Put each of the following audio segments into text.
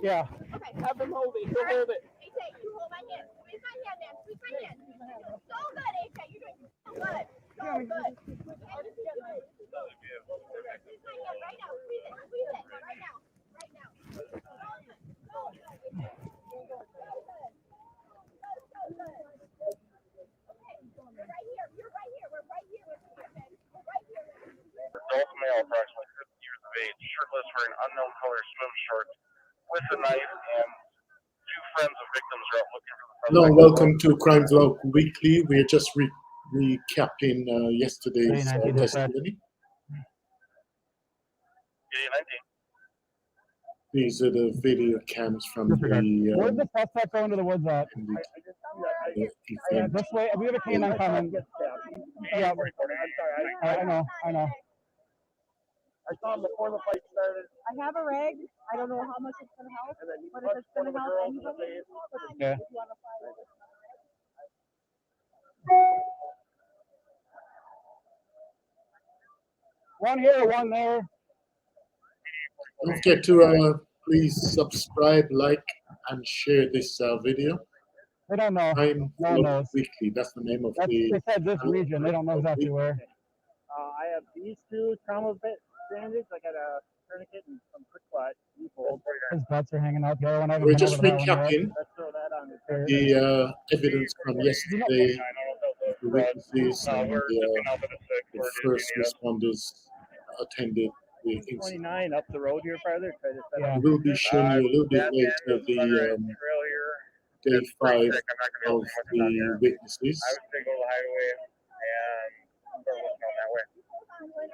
Yeah. Okay. Have them hold it. He'll hold it. AJ, you hold my hand. Squeeze my hand, man. Squeeze my hand. So good, AJ. You're doing so good. So good. Squeeze my hand right now. Squeeze it. Squeeze it. Right now. Right now. So good. So good. Adult male, approximately 50 years of age, shirtless, wearing unknown color swim shorts, with a knife, and two friends of victims are out looking for the suspect. Hello and welcome to Crime Vlog Weekly. We're just recapping yesterday's testimony. These are the video cams from the Where's the suspect going to the woods at? event. This way. We have a canine coming. Yeah. I know. I saw him before the fight started. I have a rag. I don't know how much it's going to help, but if it's going to help anybody, Okay. if you want to fire this. One here, one there. Don't forget to please subscribe, like, and share this video. They don't know. Crime No one Vlog knows. Weekly. That's the name of They said this region. They don't know exactly where. I have these two trauma bandage. I got a tourniquet and some quick spot. His butts are hanging out. The other one, I haven't We're been just over that one yet. recapping Let's throw that on the evidence from yesterday, the witnesses and the first responders attended the incident. 29 up the road here farther. We will be showing you a little bit later the day 5 of the witnesses.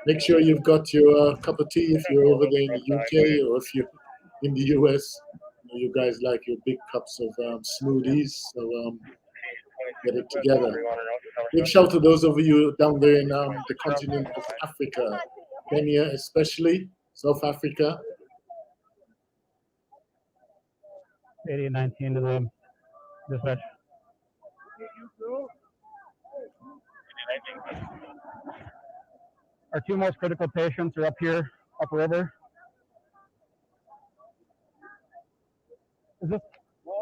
Make sure you've got your cup of tea if you're over there in the UK, or if you're in the US. You guys like your big cups of smoothies, so get it together. Big shout to those of you down there in the continent of Africa, Kenya especially, South Africa. 80 and 19 to the dispatch. Our two most critical patients are up here, upriver. Is this? No.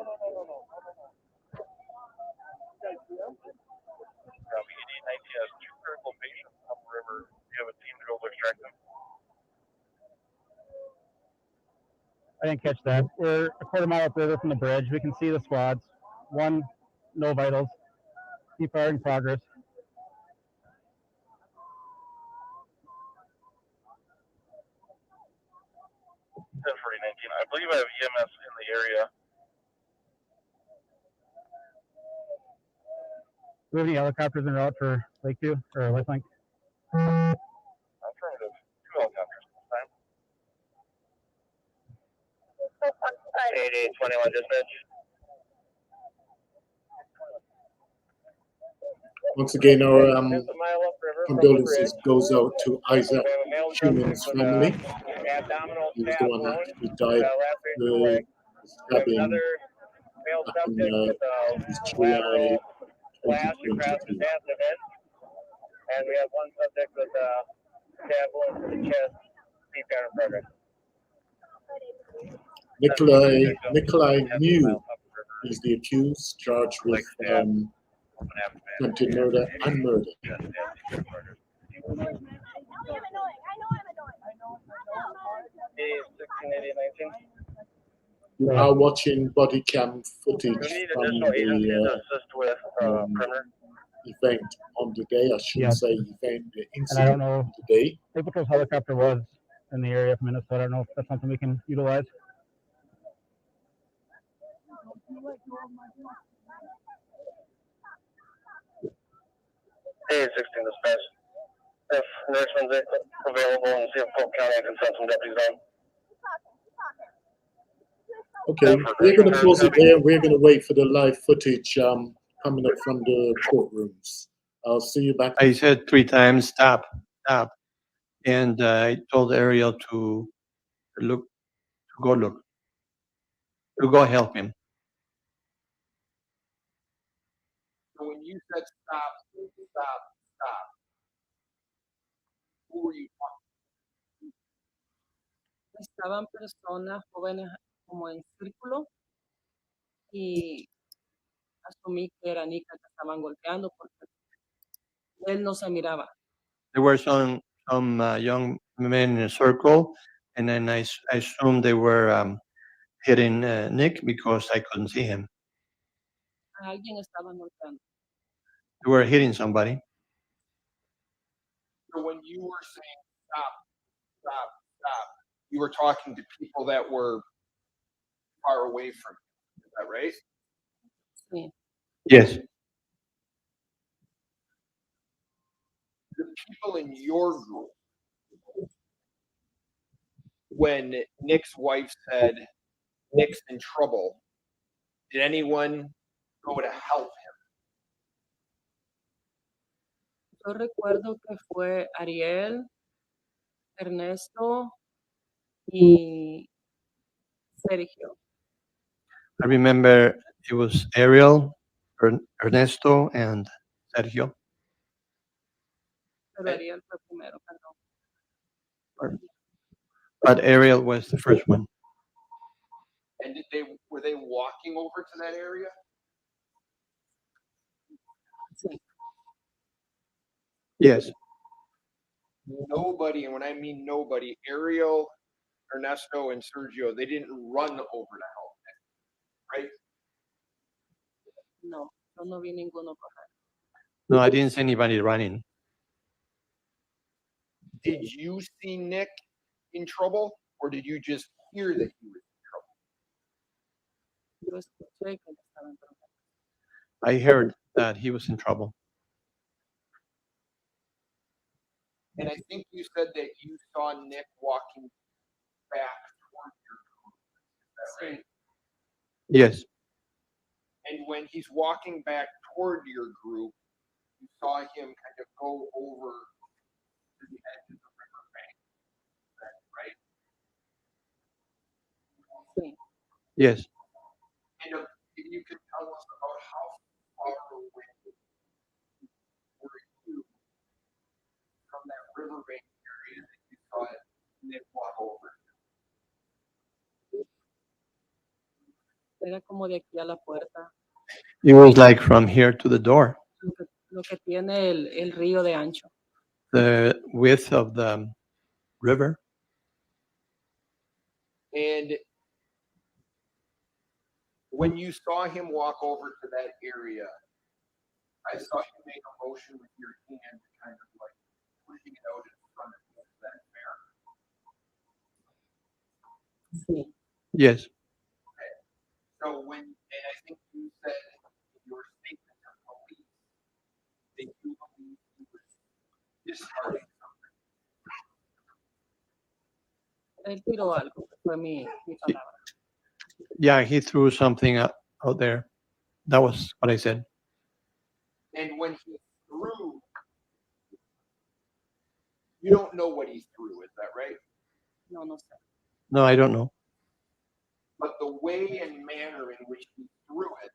has two critical patients upriver. You have a team to go extract them. I didn't catch that. We're a quarter mile upriver from the bridge. We can see the squads. One, no vitals. Keep firing progress. 10-40-19. I believe I have EMS in the area. Do we have any helicopters en route for Lakeview or Lifelink? Affirmative. 2 helicopters this time. 8821 dispatch. Once again, our condolences goes out to Isaac Schumann's family. He was the one that actually died the stabbing back in July 2022. And we have one subject with a stab wound to the chest, CPR in progress. Nicolae Miu is the accused, charged with attempted murder and murder. You are watching body cam footage from the event on the day. I shouldn't say event, the incident. And I don't know today. if because helicopter was in the area from Minnesota. I don't know if that's something we can utilize. Hey, 16 dispatch. If nurseman's available and see if Polk County can send some deputies on. Okay, we're going to pause it there. We're going to wait for the live footage coming up from the courtrooms. I'll see you back. I said 3 times, stop. And I told Ariel to go help him. So when you said stop, who were you talking estaban personas jóvenes como en círculo y asumí que era Nica que estaban golpeando porque él no se miraba. There were some young men in a circle, and then I assumed they were hitting Nick because I couldn't see him. A alguien estaban golpeando. They were hitting somebody. So when you were saying stop, stop, stop, you were talking to people that were far away from you. Is that right? Sí. Yes. The people in your group, when Nick's wife said Nick's in trouble, did anyone go to help him? Yo recuerdo que fue Ariel, Ernesto y Sergio. I remember it was Ariel, Ernesto, and Sergio. Pero Ariel fue primero, perdón. But Ariel was the first one. And were they walking over to that area? Sí. Yes. Nobody, and when I mean nobody, Ariel, Ernesto, and Sergio, they didn't run over to help Nick, right? No, yo no vi ninguno correr. No, I didn't see anybody running. Did you see Nick in trouble, or did you just hear that he was in trouble? Yo escuché que él estaba en problemas. I heard that he was in trouble. And I think you said that you saw Nick walking back toward your group. Is that right? Yes. And when he's walking back toward your group, you saw him kind of go over to the edge of the river bank. Is that right? Sí. Yes. And if you could tell us about how far away were you from that riverbank area that you saw Nick walk over? Era como de aquí a la puerta. It was like from here to the door, Lo que tiene el río de ancho. the width of the river. And when you saw him walk over to that area, I saw you make a motion with your hand, kind of like pushing it out in front of you. Is that fair? Sí. Yes. So and I think you said in your statement to police that you believe he was discarding something. Él tiró algo, que fue mi palabra. Yeah, he threw something out there. That was what I said. And when he threw, you don't know what he threw, is that right? No, no sé. No, I don't know. But the way and manner in which he threw it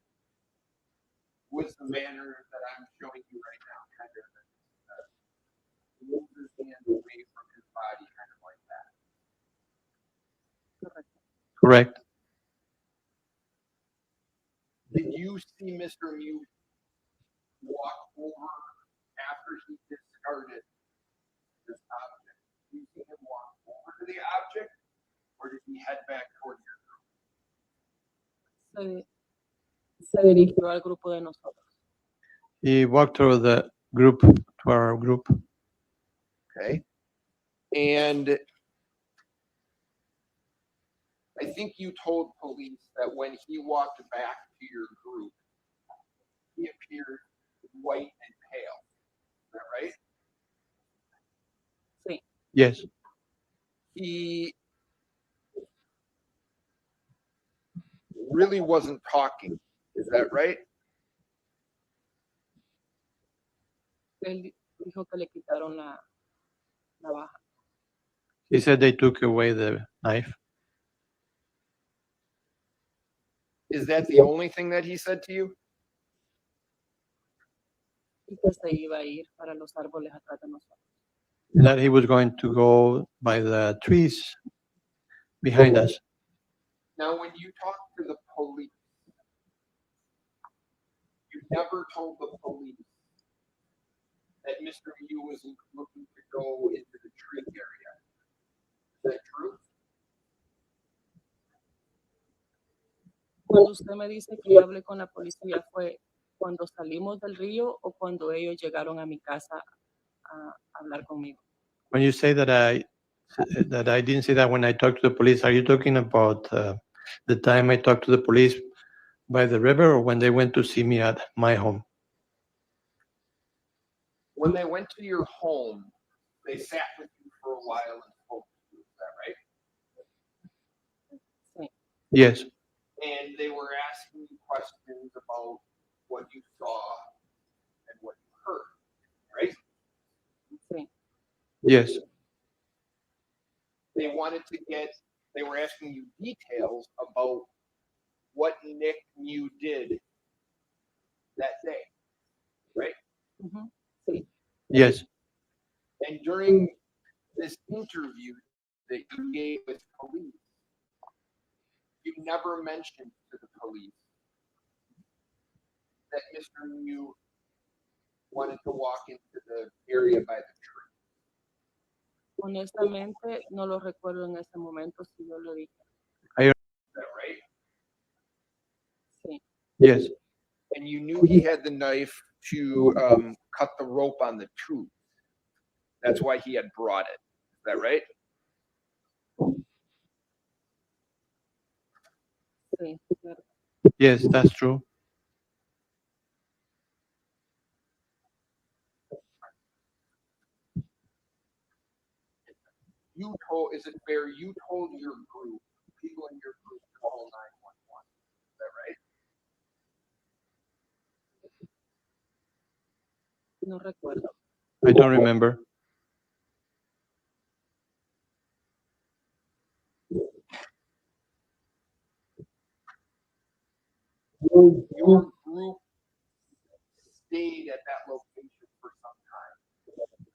was the manner that I'm showing you right now, kind of moves his hand away from his body, kind of like that. Correct. Did you see Mr. Miu walk over after he discarded this object? Did you see him walk over to the object, or did he head back toward your group? Se dirigió al grupo de nosotros. He walked through the group to our group. Okay. And I think you told police that when he walked back to your group, he appeared white and pale. Is that right? Sí. Yes. He really wasn't talking. Is that right? Él dijo que le quitaron la navaja. He said they took away the knife. Is that the only thing that he said to you? Y que se iba a ir para los árboles atrás de nosotros. That he was going to go by the trees behind us. Now, when you talk to the police, you never told the police that Mr. Miu was looking to go into the tree area. Is that true? Cuando usted me dice que yo hablé con la policía, ¿fue cuando salimos del río o cuando ellos llegaron a mi casa a hablar conmigo? When you say that I didn't say that when I talked to the police, are you talking about the time I talked to the police by the river, or when they went to see me at my home? When they went to your home, they sat with you for a while and spoke to you. Is that right? Sí, Yes, And they were asking you questions about what you saw and what you heard, right? sí, yes, They were asking you details about what Nick Miu did that day, right? ujú, sí, yes. And during this interview that you gave with police, you never mentioned to the police that Mr. Miu wanted to walk into the area by the tree. honestamente no lo recuerdo en ese momento si yo lo dije. Is that right? Sí, Yes, And you knew he had the knife to cut the rope on the tube. That's why he had brought it. Is that right? sí, cierto. yes, that's true. Is it fair you told your group, people in your group, to call 911? Is that right? No recuerdo. I don't remember. Your group stayed at that location for some time.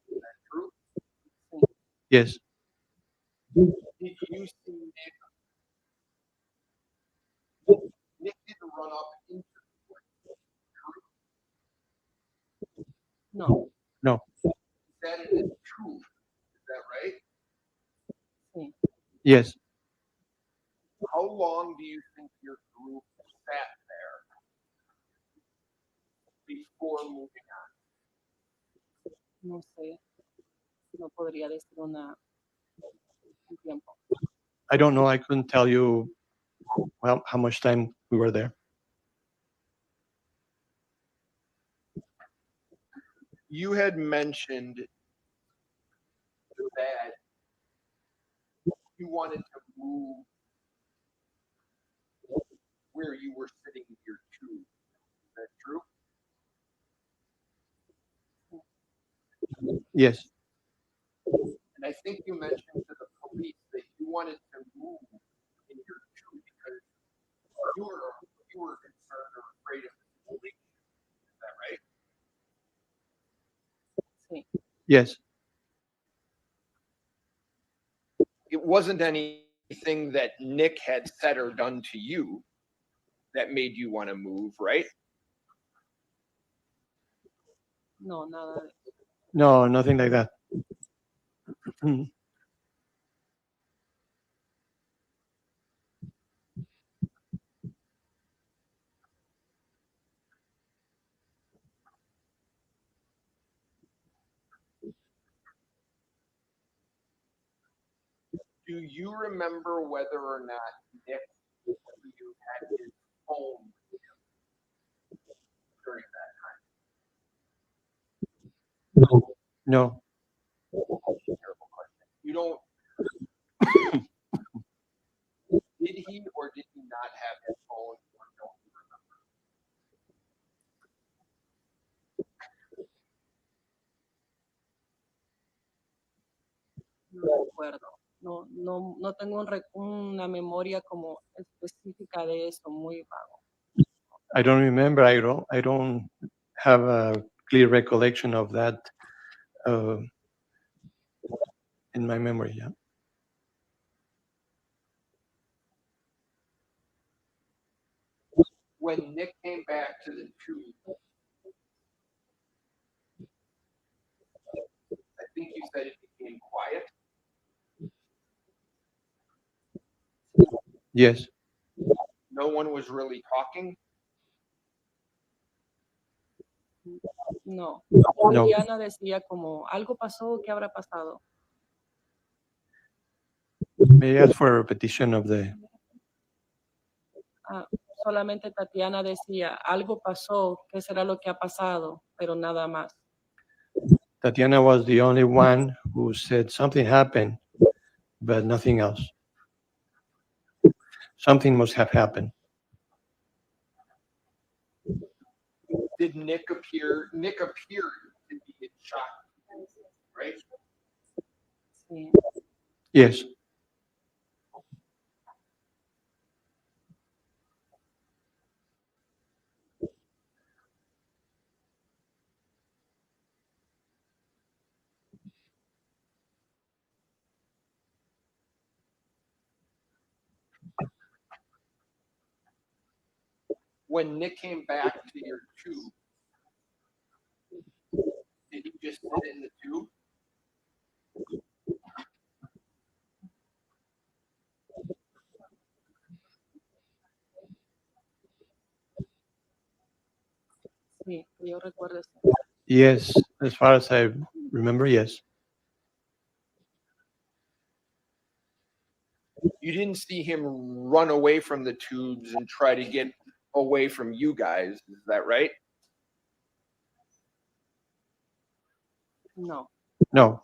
Is that true? Yes, Did you see Nick? Nick didn't run up into the place. No, no, That is true. Is that right? sí. yes. How long do you think your group sat there before moving on? No sé, no podría decir un tiempo. I don't know. I couldn't tell you how much time we were there. You had mentioned that you wanted to move where you were sitting in your tube. Is that true? Yes, And I think you mentioned to the police that you wanted to move in your tube because you were concerned or afraid of the police. Is that right? Sí, yes. It wasn't anything that Nick had said or done to you that made you want to move, right? no, nada de eso. No, nothing like that. Do you remember whether or not Nick you had his phone with him during that time? No, Terrible question. You don't. Did he or did he not have his phone, or don't you remember? No recuerdo. No, no, no tengo una memoria como específica de eso, muy vago. I don't remember. I don't have a clear recollection of that in my memory. Yeah. when Nick came back to the tube, I think you said it became quiet. Yes. No one was really talking. No. No. Tatiana decía como, algo pasó, ¿qué habrá pasado? May I ask for a repetition of the... Ah, solamente Tatiana decía, algo pasó, ¿qué será lo que ha pasado? Pero nada más. Tatiana was the only one who said something happened, but nothing else. Something must have happened. Did Nick appear? Nick appeared to be in shock, right? Sí. Yes. When Nick came back to your tube, did he just sit in the tube? Sí, que yo recuerdo. Yes. As far as I remember, yes. You didn't see him run away from the tubes and try to get away from you guys. Is that right? No. No.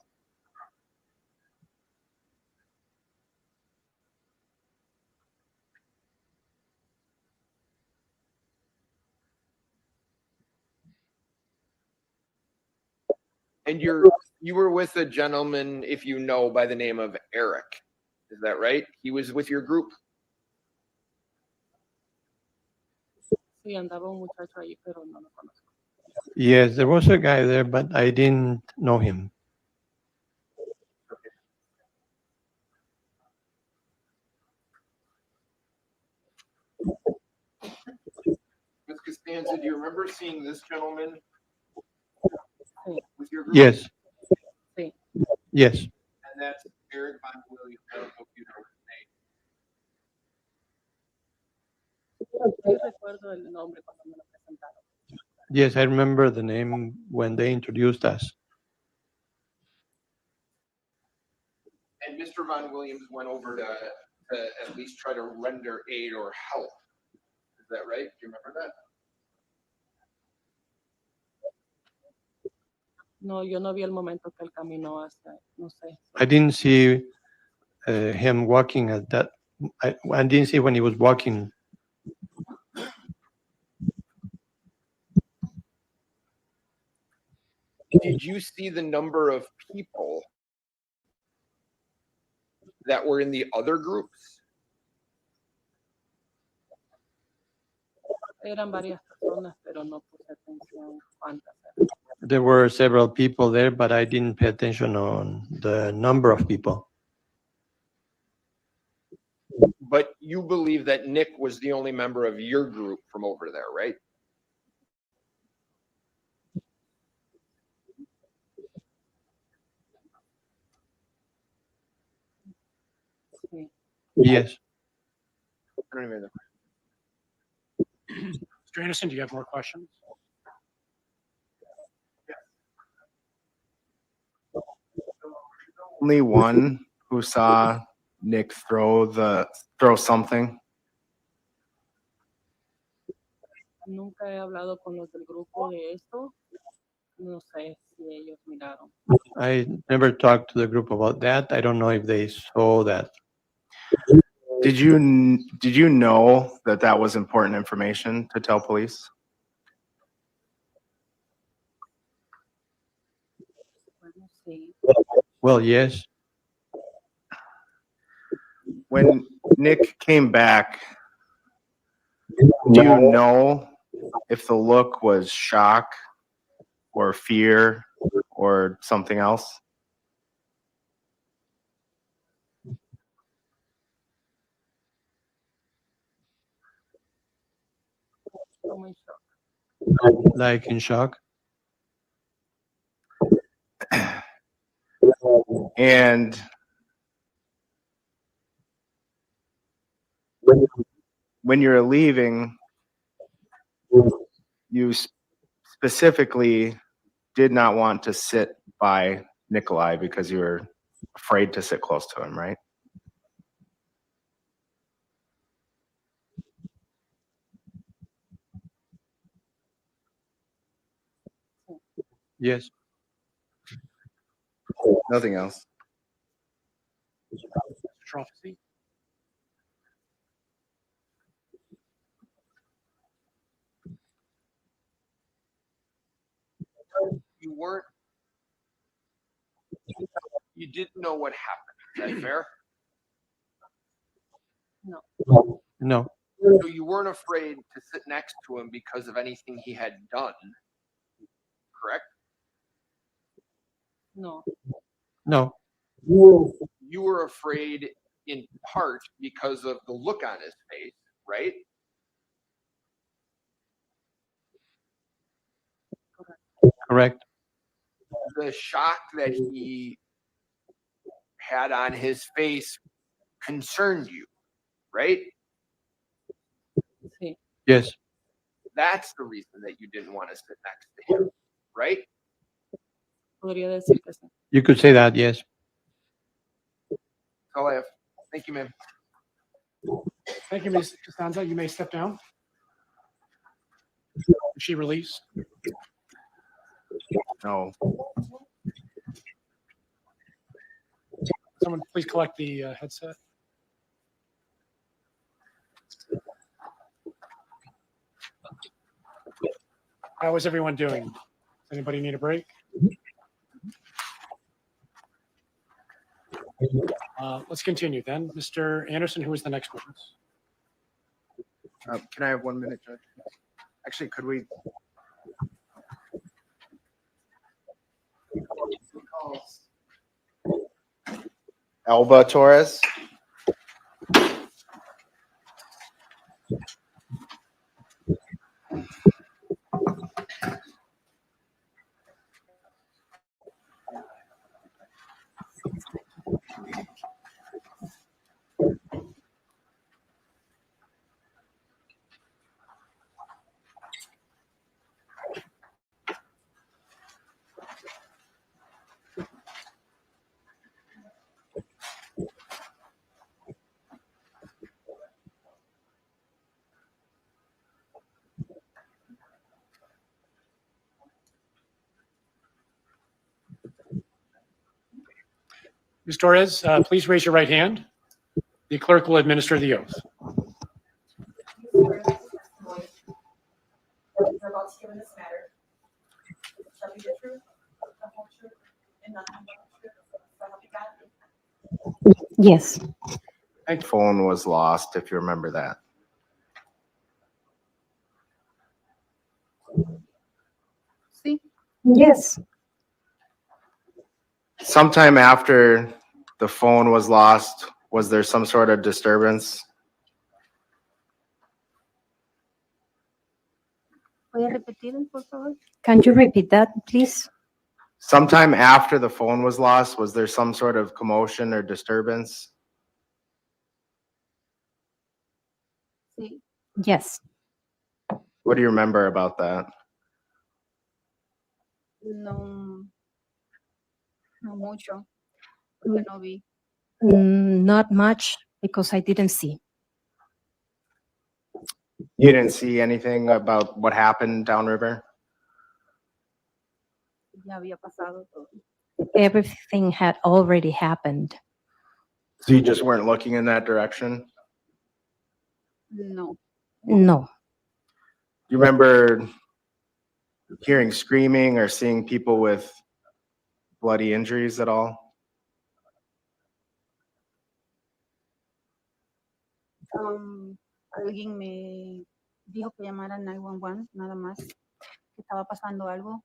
And you were with a gentleman, if you know, by the name of Eric. Is that right? He was with your group. Sí, andaba un muchacho ahí, pero no lo conozco. Yes, there was a guy there, but I didn't know him. Ms. Costanza, do you remember seeing this gentleman Sí. with your group? Yes. Sí. Yes. And that's Eric Von Williams. I don't know if you know his name. Sí, recuerdo el nombre cuando me lo presentaron. Yes, I remember the name when they introduced us. And Mr. Von Williams went over to at least try to render aid or help. Is that right? Do you remember that? No, yo no vi el momento que él caminó hacia, no sé. I didn't see him walking at that. I didn't see when he was walking. Did you see the number of people that were in the other groups? Eran varias personas, pero no puse atención cuántas eran. There were several people there, but I didn't pay attention on the number of people. But you believe that Nick was the only member of your group from over there, right? Sí. Yes. I don't even know. Mr. Anderson, do you have more questions? Only one who saw Nick throw something. Nunca he hablado con los del grupo de esto. No sé si ellos miraron. I never talked to the group about that. I don't know if they saw that. Did you know that was important information to tell police? Bueno, sí. Well, yes. When Nick came back, do you know if the look was shock or fear or something else? como en shock. like in shock. And when you're leaving, you specifically did not want to sit by Nicolae because you were afraid to sit close to him, right? Yes. Nothing else. Prophecy. You weren't, you didn't know what happened. Is that fair? No. So you weren't afraid to sit next to him because of anything he had done, correct? No, No. You were afraid in part because of the look on his face, right? Correct. The shock that he had on his face concerned you, right? sí, Yes. That's the reason that you didn't want to sit next to him, right? podría decir que sí. You could say that, yes. That's all I have. Thank you, ma'am. Thank you, Ms. Costanza. You may step down. Is she released? No. Someone please collect the headset. How is everyone doing? Does anybody need a break? Let's continue then. Mr. Anderson, who is the next witness? Can I have 1 minute, Judge? Actually, could we? Elba Torres. Ms. Torres, please raise your right hand. The clerk will administer the oath. You're about to give in this matter. Shall be the truth, the whole truth, and nothing but the truth. So help you God. Yes. Phone was lost, if you remember that. Sí. Yes. Sometime after the phone was lost, was there some sort of disturbance? ¿Puede repetir, por favor? Can you repeat that, please? Sometime after the phone was lost, was there some sort of commotion or disturbance? Sí. Yes. What do you remember about that? No. No mucho. Porque no vi. Not much because I didn't see. You didn't see anything about what happened downriver? Ya había pasado todo. Everything had already happened. So you just weren't looking in that direction? No. No. You remember hearing screaming or seeing people with bloody injuries at all? Alguien me dijo que llamara 911, nada más. Que estaba pasando algo.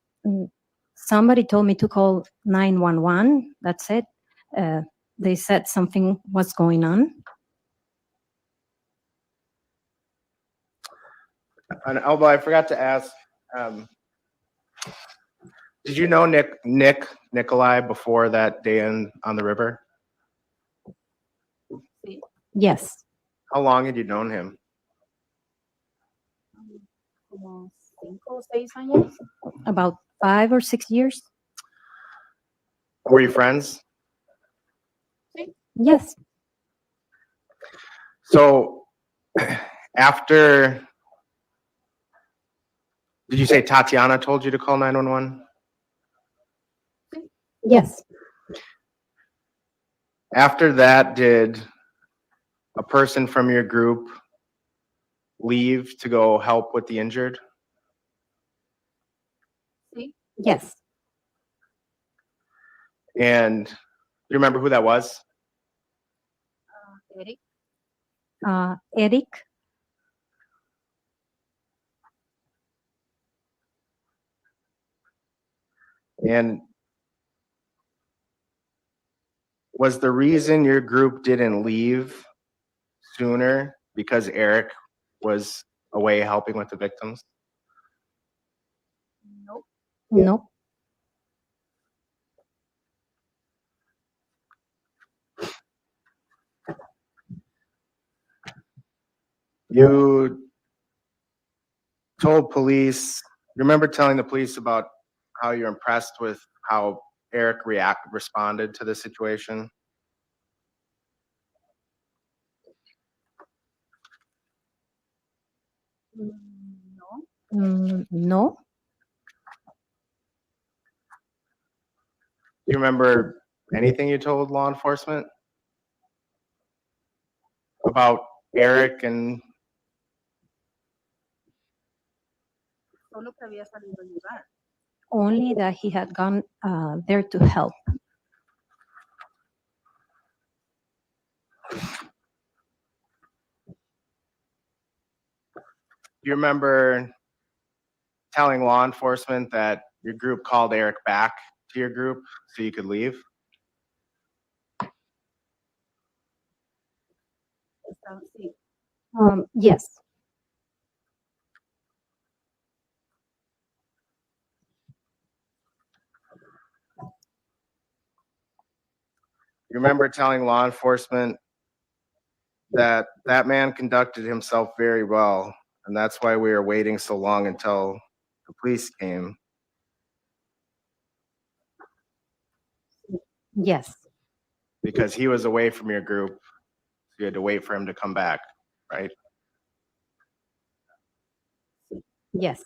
Somebody told me to call 911. That's it. They said something was going on. And Elba, I forgot to ask, did you know Nicolae before that day on the river? Yes, How long had you known him? Como 5 o 6 años. about 5 or 6 years. Were you friends? Yes, So after, did you say Tatiana told you to call 911? yes. After that, did a person from your group leave to go help with the injured? Yes. And you remember who that was? Eric. Eric, And was the reason your group didn't leave sooner because Eric was away helping with the victims? no. You told police, you remember telling the police about how you're impressed with how Eric responded to the situation? No. Do you remember anything you told law enforcement about Eric and Solo que había salido del lugar. Only that he had gone there to help. do you remember telling law enforcement that your group called Eric back to your group so you could leave? Sí. Yes. You remember telling law enforcement that that man conducted himself very well, and that's why we were waiting so long until the police came. Yes. Because he was away from your group, so you had to wait for him to come back, right? Yes.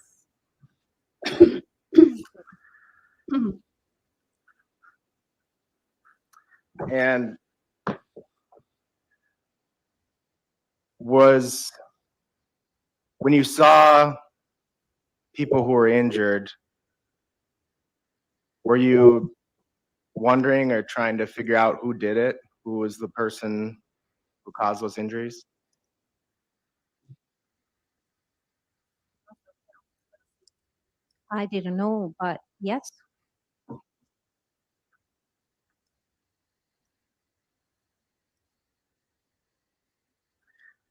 And was when you saw people who were injured, were you wondering or trying to figure out who did it? Who was the person who caused those injuries? I didn't know, but yes.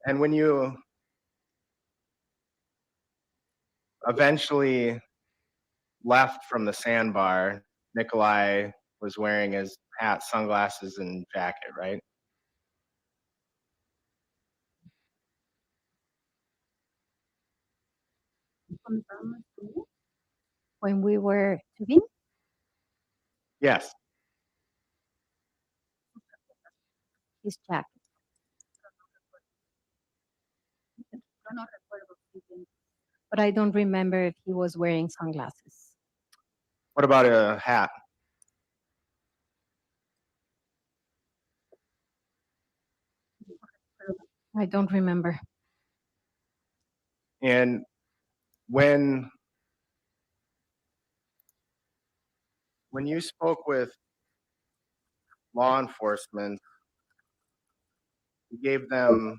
And when you eventually left from the sandbar, Nicolae was wearing his hat, sunglasses, and jacket, right? When we were tubing, Yes. his jacket. But I don't remember if he was wearing sunglasses. What about a hat? I don't remember. And when you spoke with law enforcement, you gave them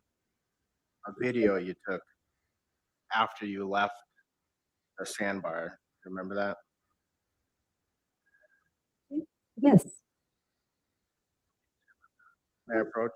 a video you took after you left the sandbar. Remember that? Yes. May I approach?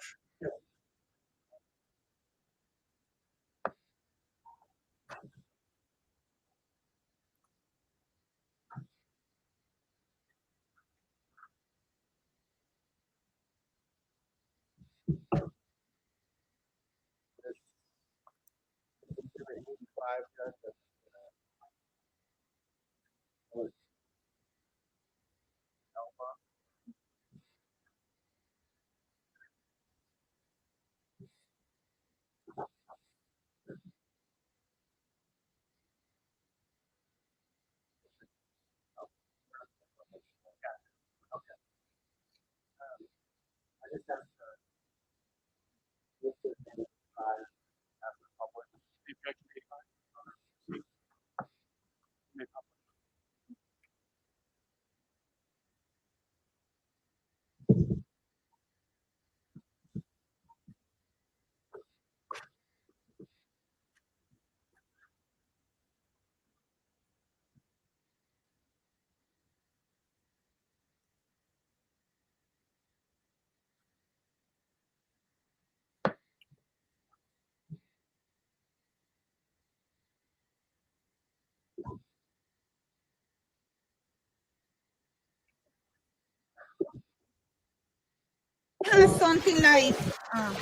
Has something like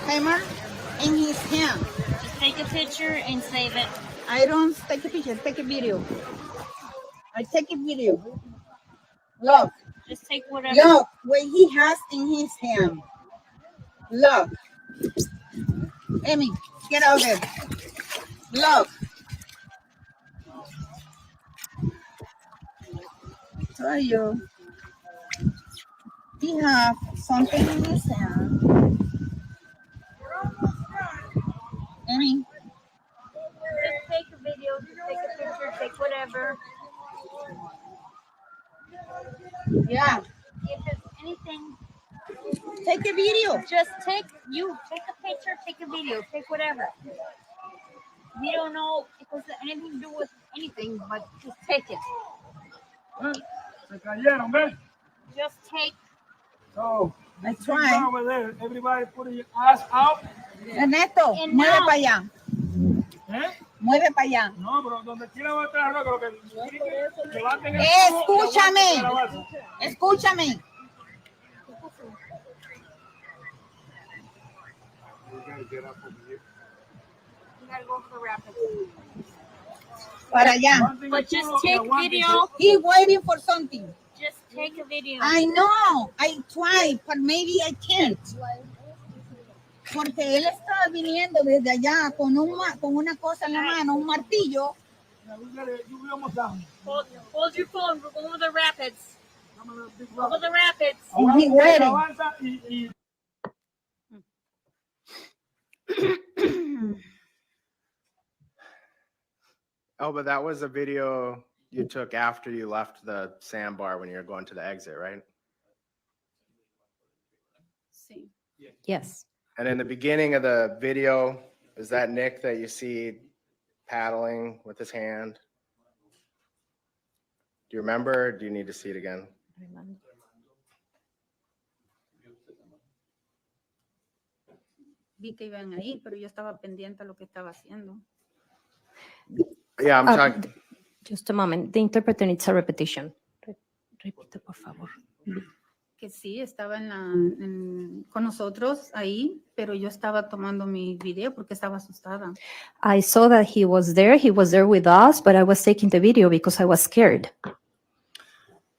hammer in his hand. Just take a picture and save it. I don't take a picture, take a video. I take a video. Look, Just take whatever. look what he has in his hand. Look. Amy, get out there. Look. Tell you. He have something in his hand. Amy. Just take a video, just take a picture, take whatever. Yeah. If it's anything, Take a video. just take a picture, take a video, take whatever. We don't know if it's anything to do with anything, but just take it. Just take. Oh, I try. Over there, everybody put your ass out. Ernesto, And mueve now- para allá. ¿Eh? Mueve para allá. No, pero donde quiera va a estar loco, lo que levanten el Escúchame. culo y aguanten. Escúchame. You gotta go over the rapids. Para allá. But just take video. He waiting for something. Just take a video. I know. I try, but maybe I can't. Porque él está viniendo desde allá con una cosa en la mano, un martillo. Hold your phone. We're going over the rapids. Over the rapids. And he waiting. Oh, but that was a video you took after you left the sandbar when you were going to the exit, right? Yes. And in the beginning of the video, is that Nick that you see paddling with his hand? Do you remember, or do you need to see it again? Vi que iban ahí, pero yo estaba pendiente a lo que estaba haciendo. Yeah, I'm talking. Just a moment. The interpreter needs a repetition. Repite, por favor. Que sí, estaba con nosotros ahí, pero yo estaba tomando mi video porque estaba asustada. I saw that he was there. He was there with us, but I was taking the video because I was scared.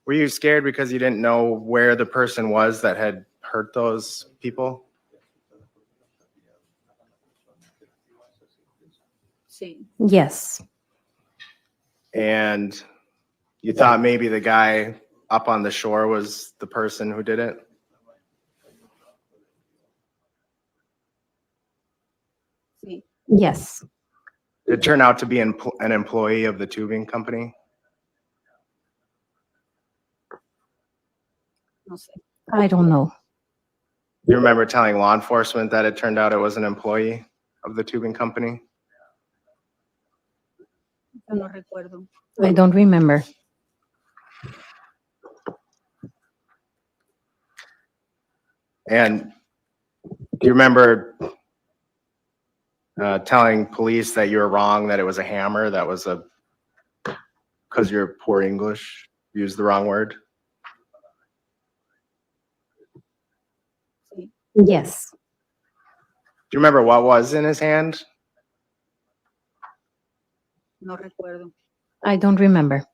Were you scared because you didn't know where the person was that had hurt those people? Sí. Yes. And you thought maybe the guy up on the shore was the person who did it? Sí. Yes. Did it turn out to be an employee of the tubing company? No sé. I don't know. You remember telling law enforcement that it turned out it was an employee of the tubing company? Yo no recuerdo. I don't remember. And do you remember telling police that you were wrong, that it was a hammer, that was because you're poor English, used the wrong word? Sí. Yes. you remember what was in his hand? No recuerdo, I don't remember,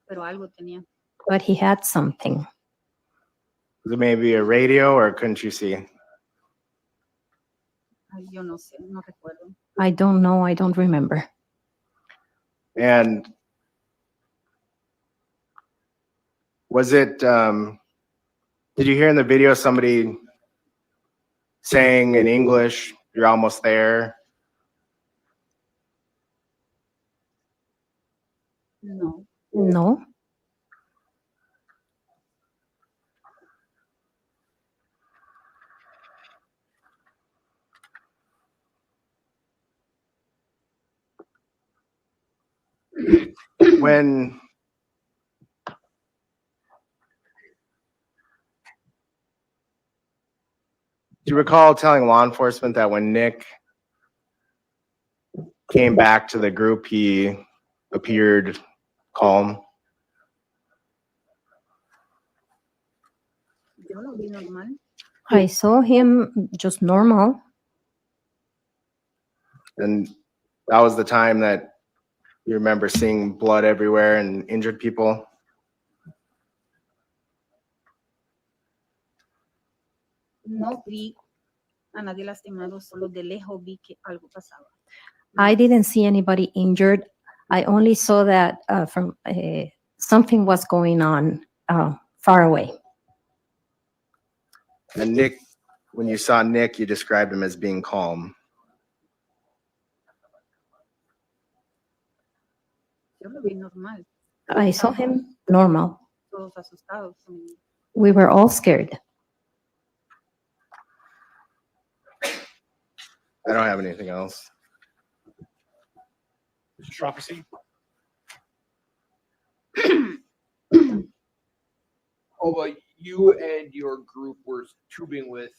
pero algo tenía. but he had something. Was it maybe a radio, or couldn't you see? Ay, yo no sé, no recuerdo. I don't know. I don't remember. And was it, did you hear in the video somebody saying in English, "You're almost there"? No. No. When do you recall telling law enforcement that when Nick came back to the group, he appeared calm? Yo lo vi normal. I saw him just normal. And that was the time that you remember seeing blood everywhere and injured people? No vi a nadie lastimado, solo de lejos vi que algo pasaba. I didn't see anybody injured. I only saw that from something was going on far away. And Nick, when you saw Nick, you described him as being calm. Yo lo vi normal. I saw him normal. Todos asustados. We were all scared. I don't have anything else. Mr. Shropshire? Oh, but you and your group were tubing with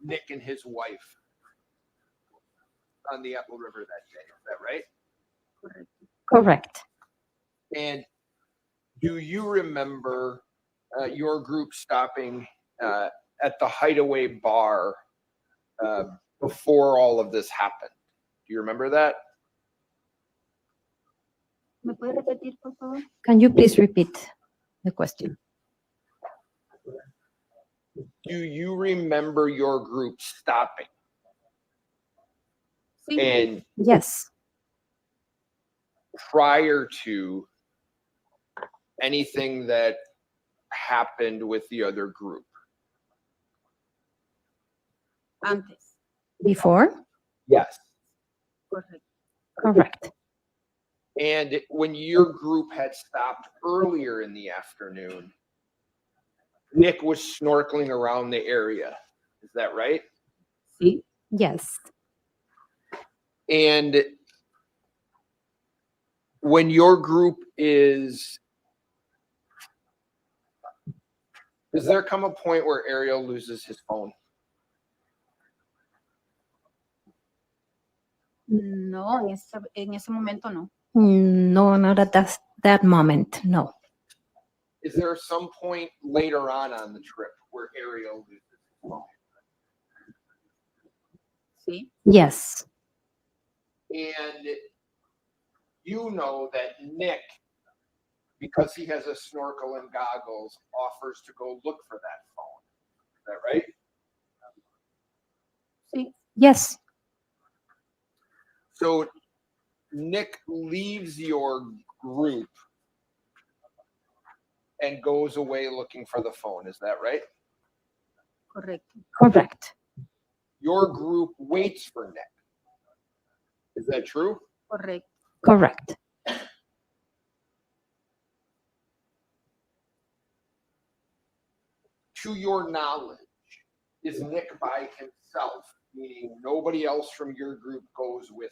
Nick and his wife on the Apple River that day. Is that right? Correct. And do you remember your group stopping at the Hideaway Bar before all of this happened? Do you remember that? ¿Me puede repetir, por favor? Can you please repeat the question? Do you remember your group stopping? Sí. And Yes. prior to anything that happened with the other group? Antes. Before? Yes. Correcto. Correct. And when your group had stopped earlier in the afternoon, Nick was snorkeling around the area. Is that right? Sí. Yes. And when your group is, does there come a point where Ariel loses his phone? No, en ese momento no. No, not at that moment. No. Is there some point later on the trip where Ariel loses his phone? Sí. Yes. And you know that Nick, because he has a snorkel and goggles, offers to go look for that phone. Is that right? Sí. Yes. So Nick leaves your group and goes away looking for the phone. Is that right? Correcto. Correct. Your group waits for Nick. Is that true? Correcto. Correct. To your knowledge, is Nick by himself, meaning nobody else from your group goes with Nick?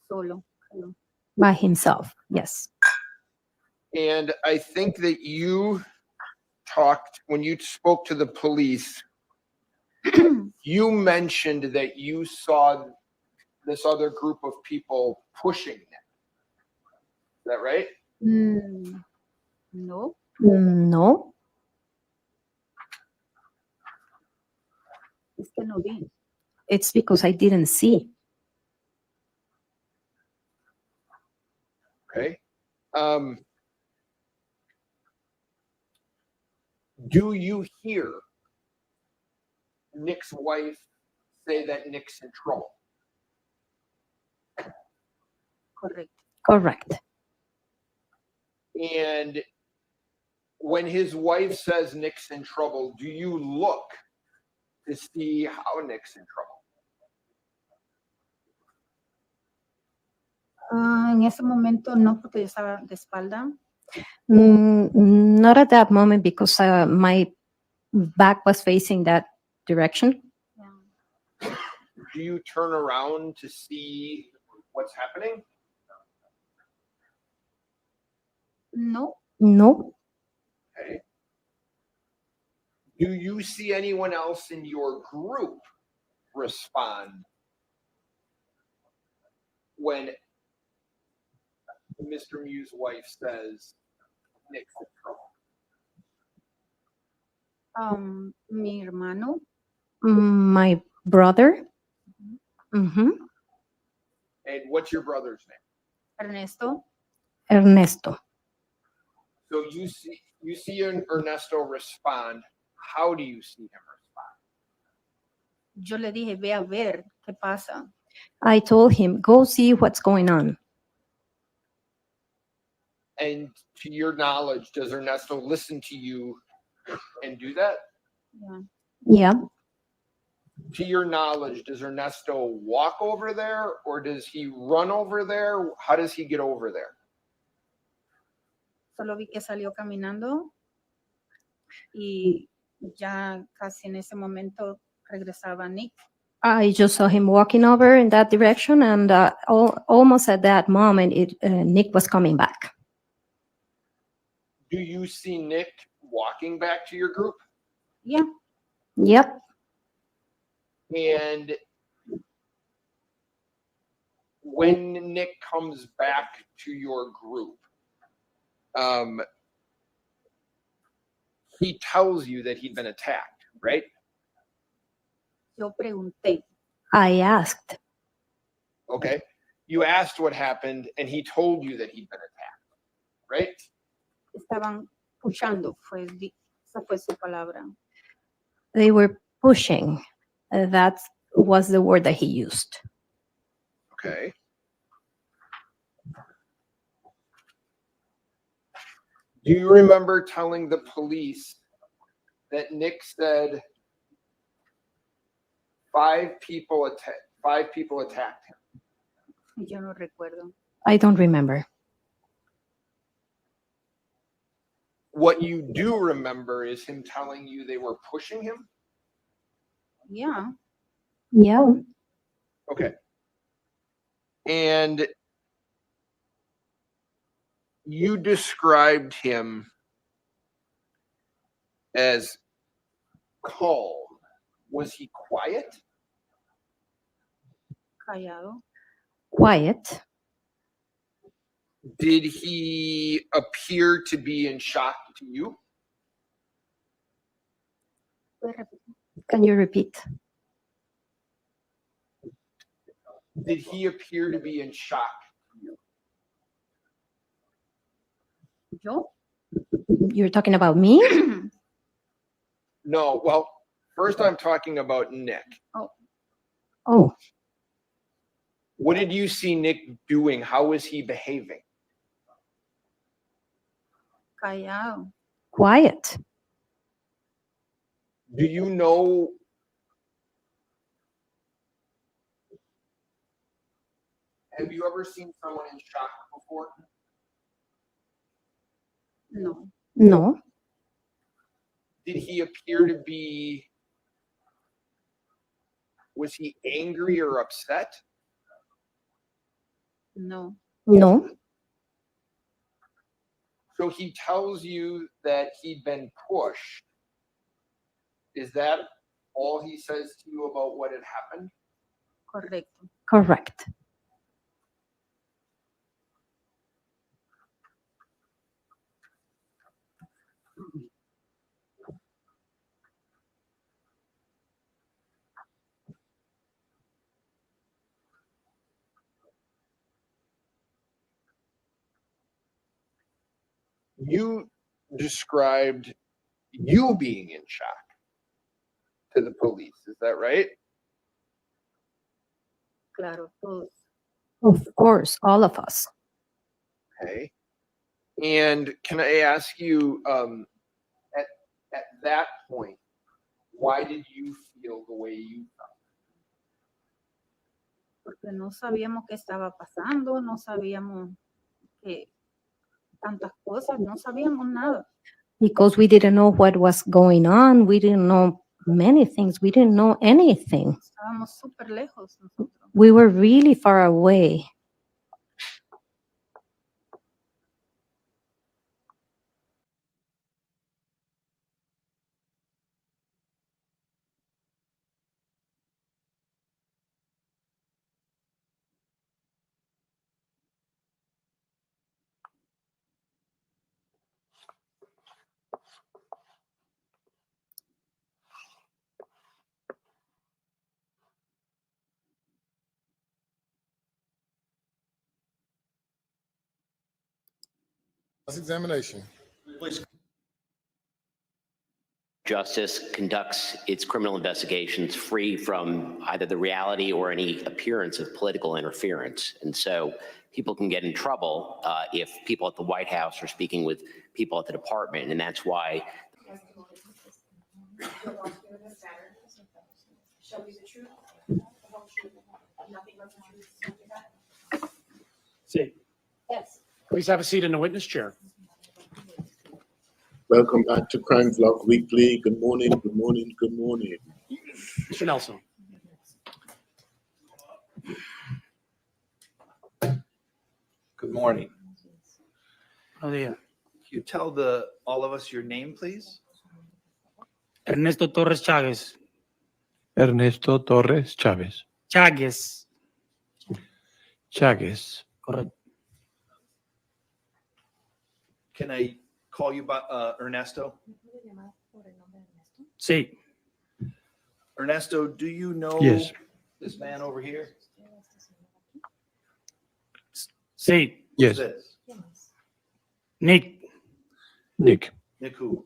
Solo. Solo. By himself. Yes. And I think that you talked, when you spoke to the police, you mentioned that you saw this other group of people pushing Nick. Is that right? No. No. Es que no vi. It's because I didn't see. Okay. Do you hear Nick's wife say that Nick's in trouble? Correcto. Correct. And when his wife says Nick's in trouble, do you look to see how Nick's in trouble? En ese momento no, porque yo estaba de espalda. Not at that moment because my back was facing that direction. Do you turn around to see what's happening? No. No. Okay. Do you see anyone else in your group respond when Mr. Miu's wife says Nick's in trouble? Mi hermano. My brother. Mm-hmm. And what's your brother's name? Ernesto. Ernesto. So you see Ernesto respond. How do you see him respond? Yo le dije, ve a ver qué pasa. I told him, go see what's going on. And to your knowledge, does Ernesto listen to you and do that? Yeah. Yeah. To your knowledge, does Ernesto walk over there or does he run over there? How does he get over there? Solo vi que salió caminando y ya casi en ese momento regresaba Nick. I just saw him walking over in that direction, and almost at that moment, Nick was coming back. Do you see Nick walking back to your group? Yeah. Yep. And when Nick comes back to your group, he tells you that he'd been attacked, right? Yo pregunté. I asked. Okay. You asked what happened and he told you that he'd been attacked, right? Estaban puchando, esa fue su palabra. They were pushing. That was the word that he used. Okay. Do you remember telling the police that Nick said five people attacked him? Yo no recuerdo. I don't remember. What you do remember is him telling you they were pushing him? Yeah. Yeah. Okay. And you described him as calm. Was he quiet? Callado. Quiet. Did he appear to be in shock to you? Can you repeat? Did he appear to be in shock to you? Yo? You're talking about me? No, well, first I'm talking about Nick. Oh. What did you see Nick doing? How was he behaving? Callado. Quiet. Do you know have you ever seen someone in shock before? No. No. Did he appear to be, was he angry or upset? No. No. So he tells you that he'd been pushed. Is that all he says to you about what had happened? Correcto. Correct. you described you being in shock to the police. Is that right? Claro, todos. Of course, all of us. Okay. And can I ask you, at that point, why did you feel the way you felt? Porque no sabíamos qué estaba pasando, no sabíamos tantas cosas, no sabíamos nada. Because we didn't know what was going on. We didn't know many things. We didn't know anything. Estábamos súper lejos nosotros. We were really far away. Examination. Justice conducts its criminal investigations free from either the reality or any appearance of political interference. And so people can get in trouble if people at the White House are speaking with people at the department. And that's why. Shall be the truth, the whole truth, nothing but the truth. See, Yes. please have a seat in the witness chair. Welcome back to Crime Vlog Weekly. Good morning, good morning, good morning. Mr. Nelson. Good morning. Oh, yeah. Can you tell all of us your name, please? Ernesto Torres Chávez. Ernesto Torres Chávez. Cháguez. Cháguez. Correcto. Can I call you by Ernesto? Sí. Ernesto, do you know Yes. this man over here? Sí. Yes. Who's this? Nick. Nick. Nick who?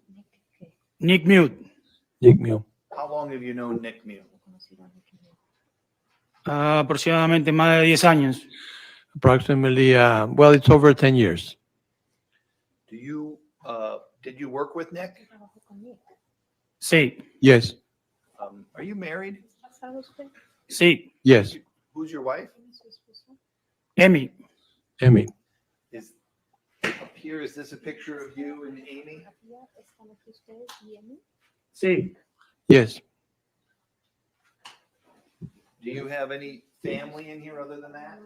Nick Miu. Nick Miu. How long have you known Nick Miu? Aproximadamente más de 10 años. Approximately, well, it's over 10 years. Do you did you work with Nick? Sí. Yes. Are you married? Sí. Yes. Who's your wife? Emi. Emmy. Is up here, is this a picture of you and Amy? Sí. Yes. Do you have any family in here other than that?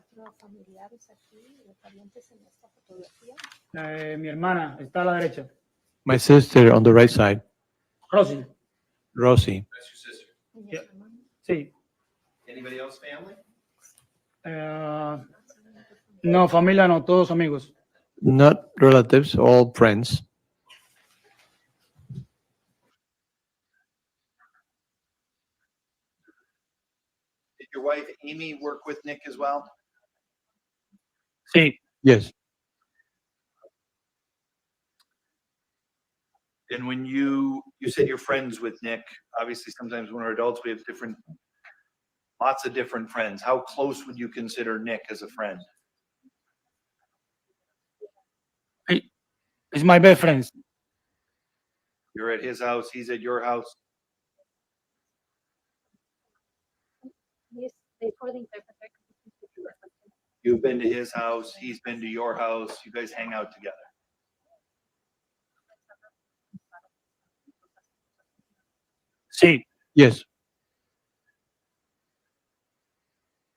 Mi hermana está a la derecha. My sister on the right side, Rosy. Rosie. That's your sister. Yeah. Sí. Anybody else family? No, familia no, todos amigos. Not relatives, all friends. Did your wife Amy work with Nick as well? Sí. Yes. And when you said you're friends with Nick, obviously sometimes when we're adults we have lots of different friends. How close would you consider Nick as a friend? It's my best friend. You're at his house, he's at your house. You've been to his house, he's been to your house, you guys hang out together. Sí. Yes.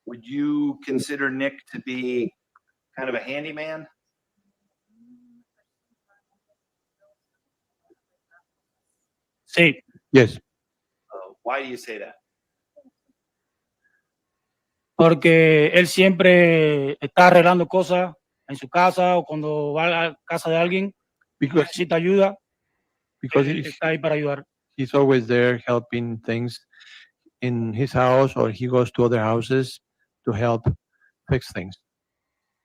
Would you consider Nick to be kind of a handyman? Sí. Yes. Why do you say that? Porque él siempre está arreglando cosas en su casa o cuando va a la casa de alguien y necesita ayuda. Because Él está ahí para ayudar. he's always there helping things in his house, or he goes to other houses to help fix things.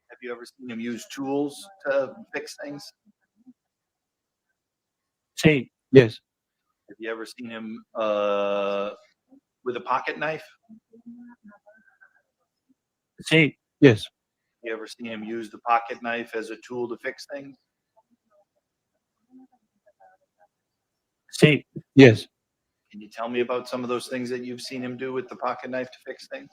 Have you ever seen him use tools to fix things? Sí, Yes. Have you ever seen him with a pocket knife? sí, Yes. You ever seen him use the pocket knife as a tool to fix things? sí. Yes. Can you tell me about some of those things that you've seen him do with the pocket knife to fix things?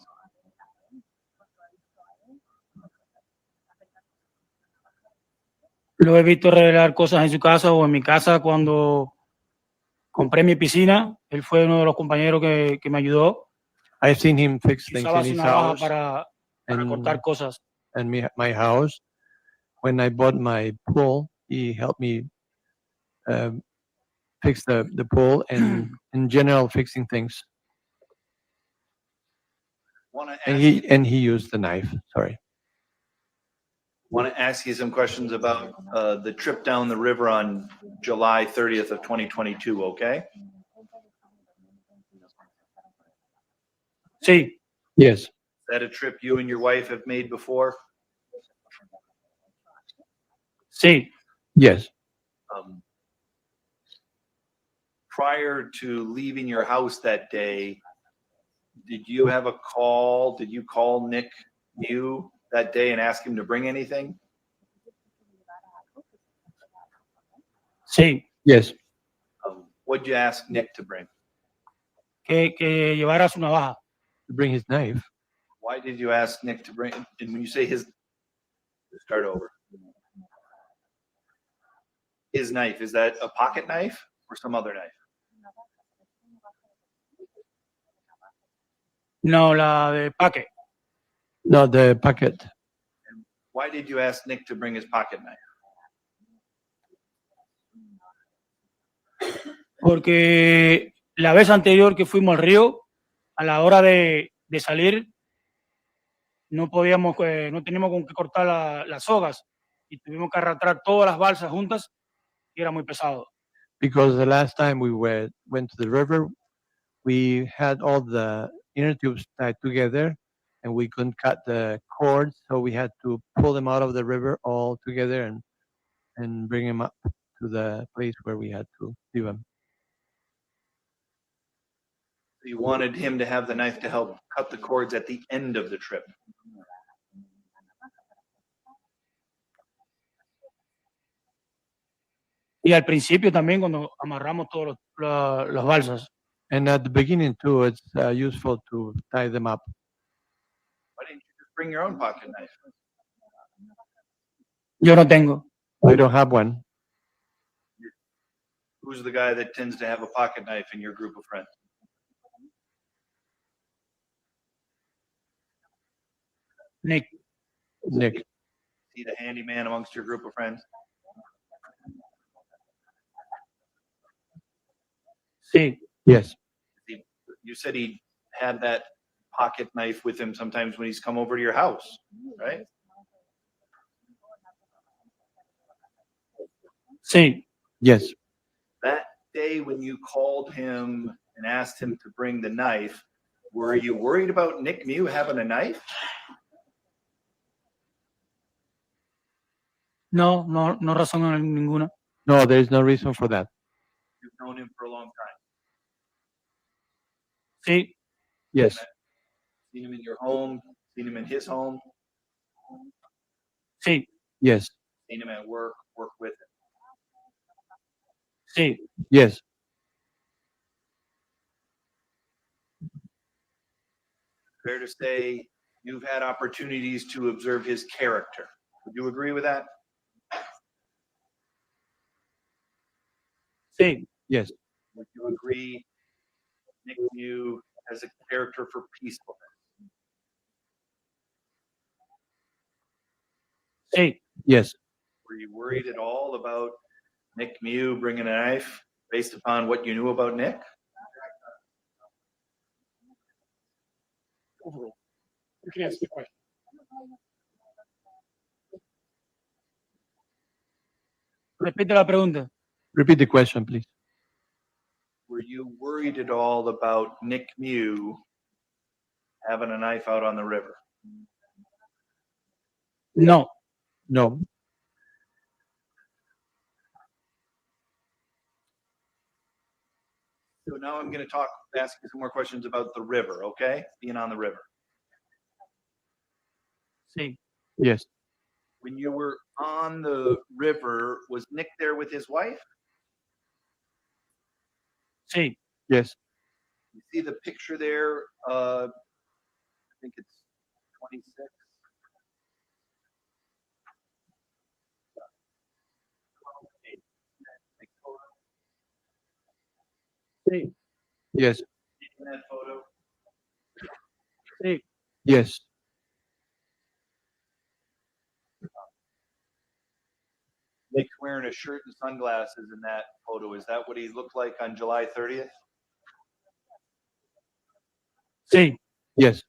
Lo he visto revelar cosas en su casa o en mi casa cuando compré mi piscina. Él fue uno de los compañeros que me ayudó. I've seen him fix Y things usaba in su his navaja house para cortar cosas. and my house. When I bought my pool, he helped me fix the pool and in general fixing things. And he used the knife. Sorry. Want to ask you some questions about the trip down the river on July 30th of 2022, okay? Sí, Yes. Is that a trip you and your wife have made before? sí. Yes. Prior to leaving your house that day, did you have a call? Did you call Nick Miu that day and ask him to bring anything? Sí, Yes. What'd you ask Nick to bring? que llevara su navaja. To bring his knife. Why did you ask Nick to bring? And when you say his, start over. His knife, is that a pocket knife or some other knife? No, la de paque. No, the packet. Why did you ask Nick to bring his pocket knife? Porque la vez anterior que fuimos al río, a la hora de salir, no podíamos, no teníamos con qué cortar las sogas y tuvimos que arrastrar todas las balsas juntas y era muy pesado. Because the last time we went to the river, we had all the inner tubes tied together and we couldn't cut the cords, so we had to pull them out of the river all together and bring them up to the place where we had to leave them. You wanted him to have the knife to help cut the cords at the end of the trip. Y al principio también cuando amarramos todas las balsas. And at the beginning too, it's useful to tie them up. Why didn't you just bring your own pocket knife? Yo no tengo. I don't have one. Who's the guy that tends to have a pocket knife in your group of friends? Nick. Nick. Is he the handyman amongst your group of friends? Sí. Yes. You said he had that pocket knife with him sometimes when he's come over to your house, right? Sí. Yes. That day when you called him and asked him to bring the knife, were you worried about Nick Miu having a knife? No, razón ninguna. No, there is no reason for that. You've known him for a long time. Sí. Yes. Seen him in your home, seen him in his home, Sí. Yes. seen him at work, work with him. Sí. Yes. Fair to say you've had opportunities to observe his character. Would you agree with that? Sí. Yes. Would you agree Nick Miu has a character for peacefulness? Sí. Yes. Were you worried at all about Nick Miu bringing a knife based upon what you knew about Nick? Overall. You can answer the question. Repite la pregunta. Repeat the question, please. Were you worried at all about Nick Miu having a knife out on the river? No. No. now I'm going to ask you some more questions about the river, okay? Being on the river. Sí, Yes. When you were on the river, was Nick there with his wife? sí, Yes. You see the picture there? I think it's 26. sí, Yes. In that photo, sí, Yes. Nick's wearing a shirt and sunglasses in that photo. Is that what he looked like on July 30th? sí, Yes.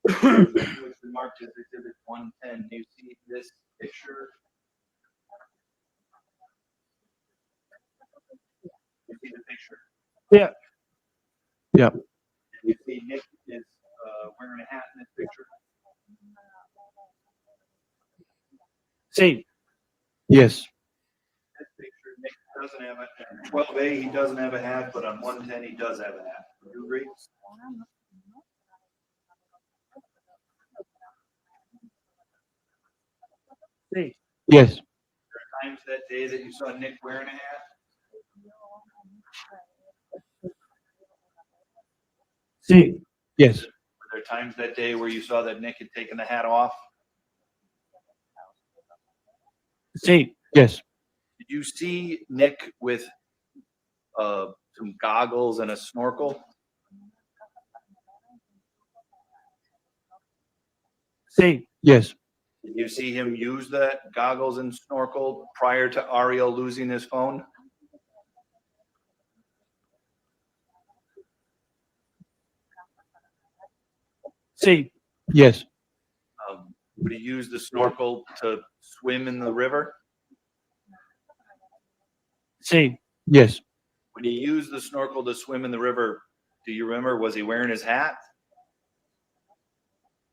Which we marked as exhibit 110. Do you see this picture? You see the picture? yeah, Yeah. You see Nick is wearing a hat in this picture? sí, Yes. This picture, Nick doesn't have a 12A, he doesn't have a hat, but on 110 he does have a hat. Do you agree? sí, Yes. There are times that day that you saw Nick wearing a hat? sí, Yes. Were there times that day where you saw that Nick had taken the hat off? sí, Yes. Did you see Nick with some goggles and a snorkel? sí, Yes. Did you see him use that goggles and snorkel prior to Ariel losing his phone? sí, Yes. Would he use the snorkel to swim in the river? sí, Yes. When he used the snorkel to swim in the river, do you remember, was he wearing his hat?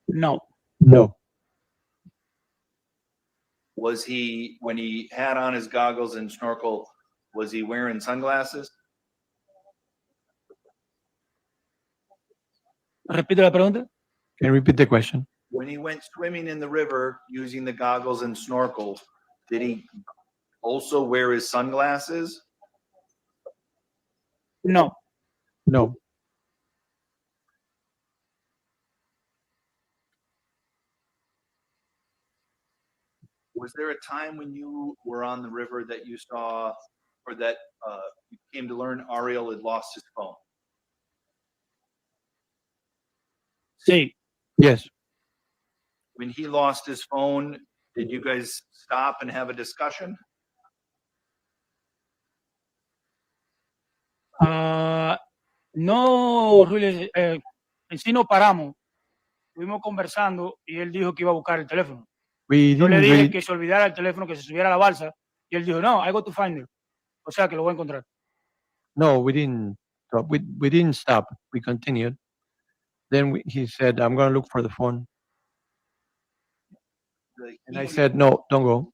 no, No. Was he, when he had on his goggles and snorkel, was he wearing sunglasses? repite la pregunta. Can you repeat the question? When he went swimming in the river using the goggles and snorkel, did he also wear his sunglasses? No, No. Was there a time when you were on the river that you saw, or that you came to learn Ariel had lost his phone? sí, Yes. When he lost his phone, did you guys stop and have a discussion? ah, no, really, en sí no paramos, estuvimos conversando y él dijo que iba a buscar el teléfono. We Yo le didn't dije really. que se olvidara el teléfono, que se subiera a la balsa y él dijo, no, I go to find it. O sea que lo voy a encontrar. No, we didn't stop. We didn't stop. We continued. Then he said, "I'm going to look for the phone." And I said, "No, don't go."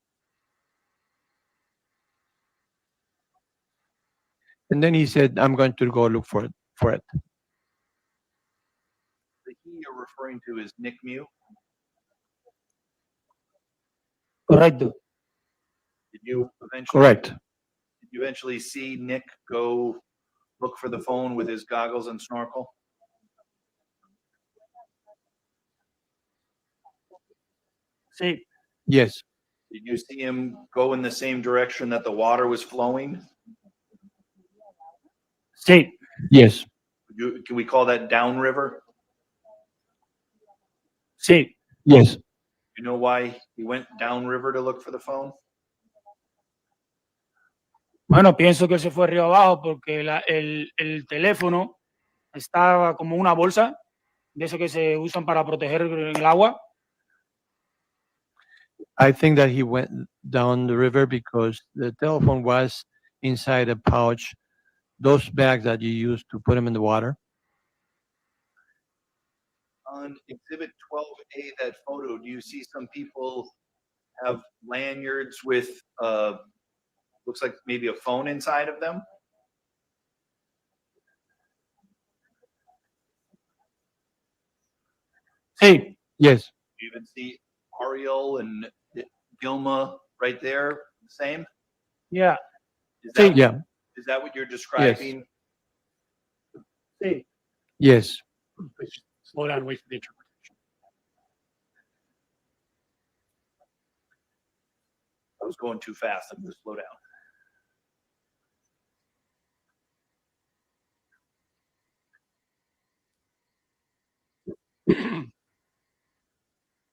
And then he said, "I'm going to go look for it." The he you're referring to is Nick Miu. Correcto. Did you eventually? Correct. Did you eventually see Nick go look for the phone with his goggles and snorkel? Sí, Yes. Did you see him go in the same direction that the water was flowing? sí, Can Yes. we call that downriver? sí. Yes. You know why he went downriver to look for the phone? Bueno, pienso que él se fue río abajo porque el teléfono estaba como una bolsa de eso que se usan para proteger en el agua. I think that he went down the river because the telephone was inside a pouch, those bags that you use to put them in the water. On exhibit 12A, that photo, do you see some people have lanyards with, looks like maybe a phone inside of them? Sí. Yes. You even see Ariel and Gilma right there, the same? Yeah. Is Sí. that, Yeah. is that what you're describing? Sí. Yes. Please slow down, wait for the interpretation. I was going too fast. I'm going to slow down.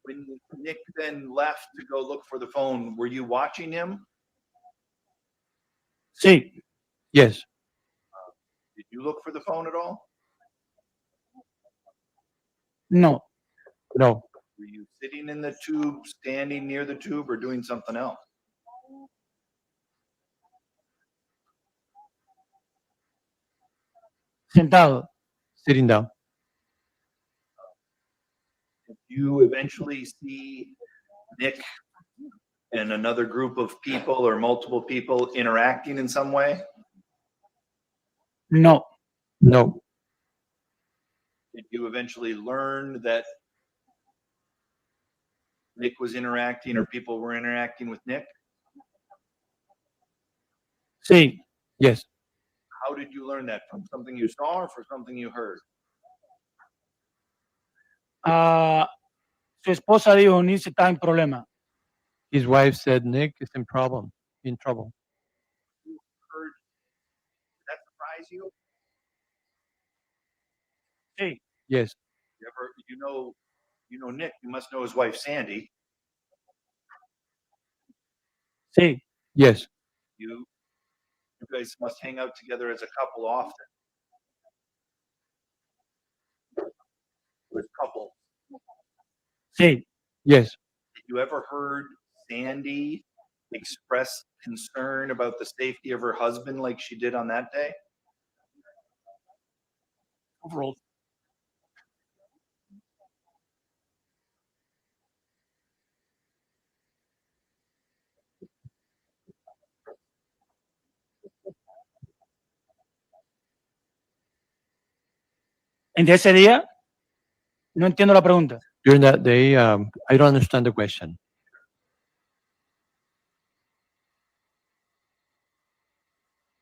When Nick then left to go look for the phone, were you watching him? Sí. Yes. Did you look for the phone at all? No. No. Were you sitting in the tube, standing near the tube, or doing something else? Sentado. Sitting down. Did you eventually see Nick and another group of people or multiple people interacting in some way? No. No. Did you eventually learn that Nick was interacting or people were interacting with Nick? Sí. Yes. How did you learn that? From something you saw or from something you heard? Su esposa dijo, Nick está en problema. His wife said Nick is in trouble. In trouble. You heard, did that surprise you? Sí. Yes. You ever, you know Nick, you must know his wife Sandy. Sí. Yes. You guys must hang out together as a couple often. With couples. Sí. Yes. Did you ever heard Sandy express concern about the safety of her husband like she did on that day? Overall, En ese día, no entiendo la pregunta. During that day, I don't understand the question.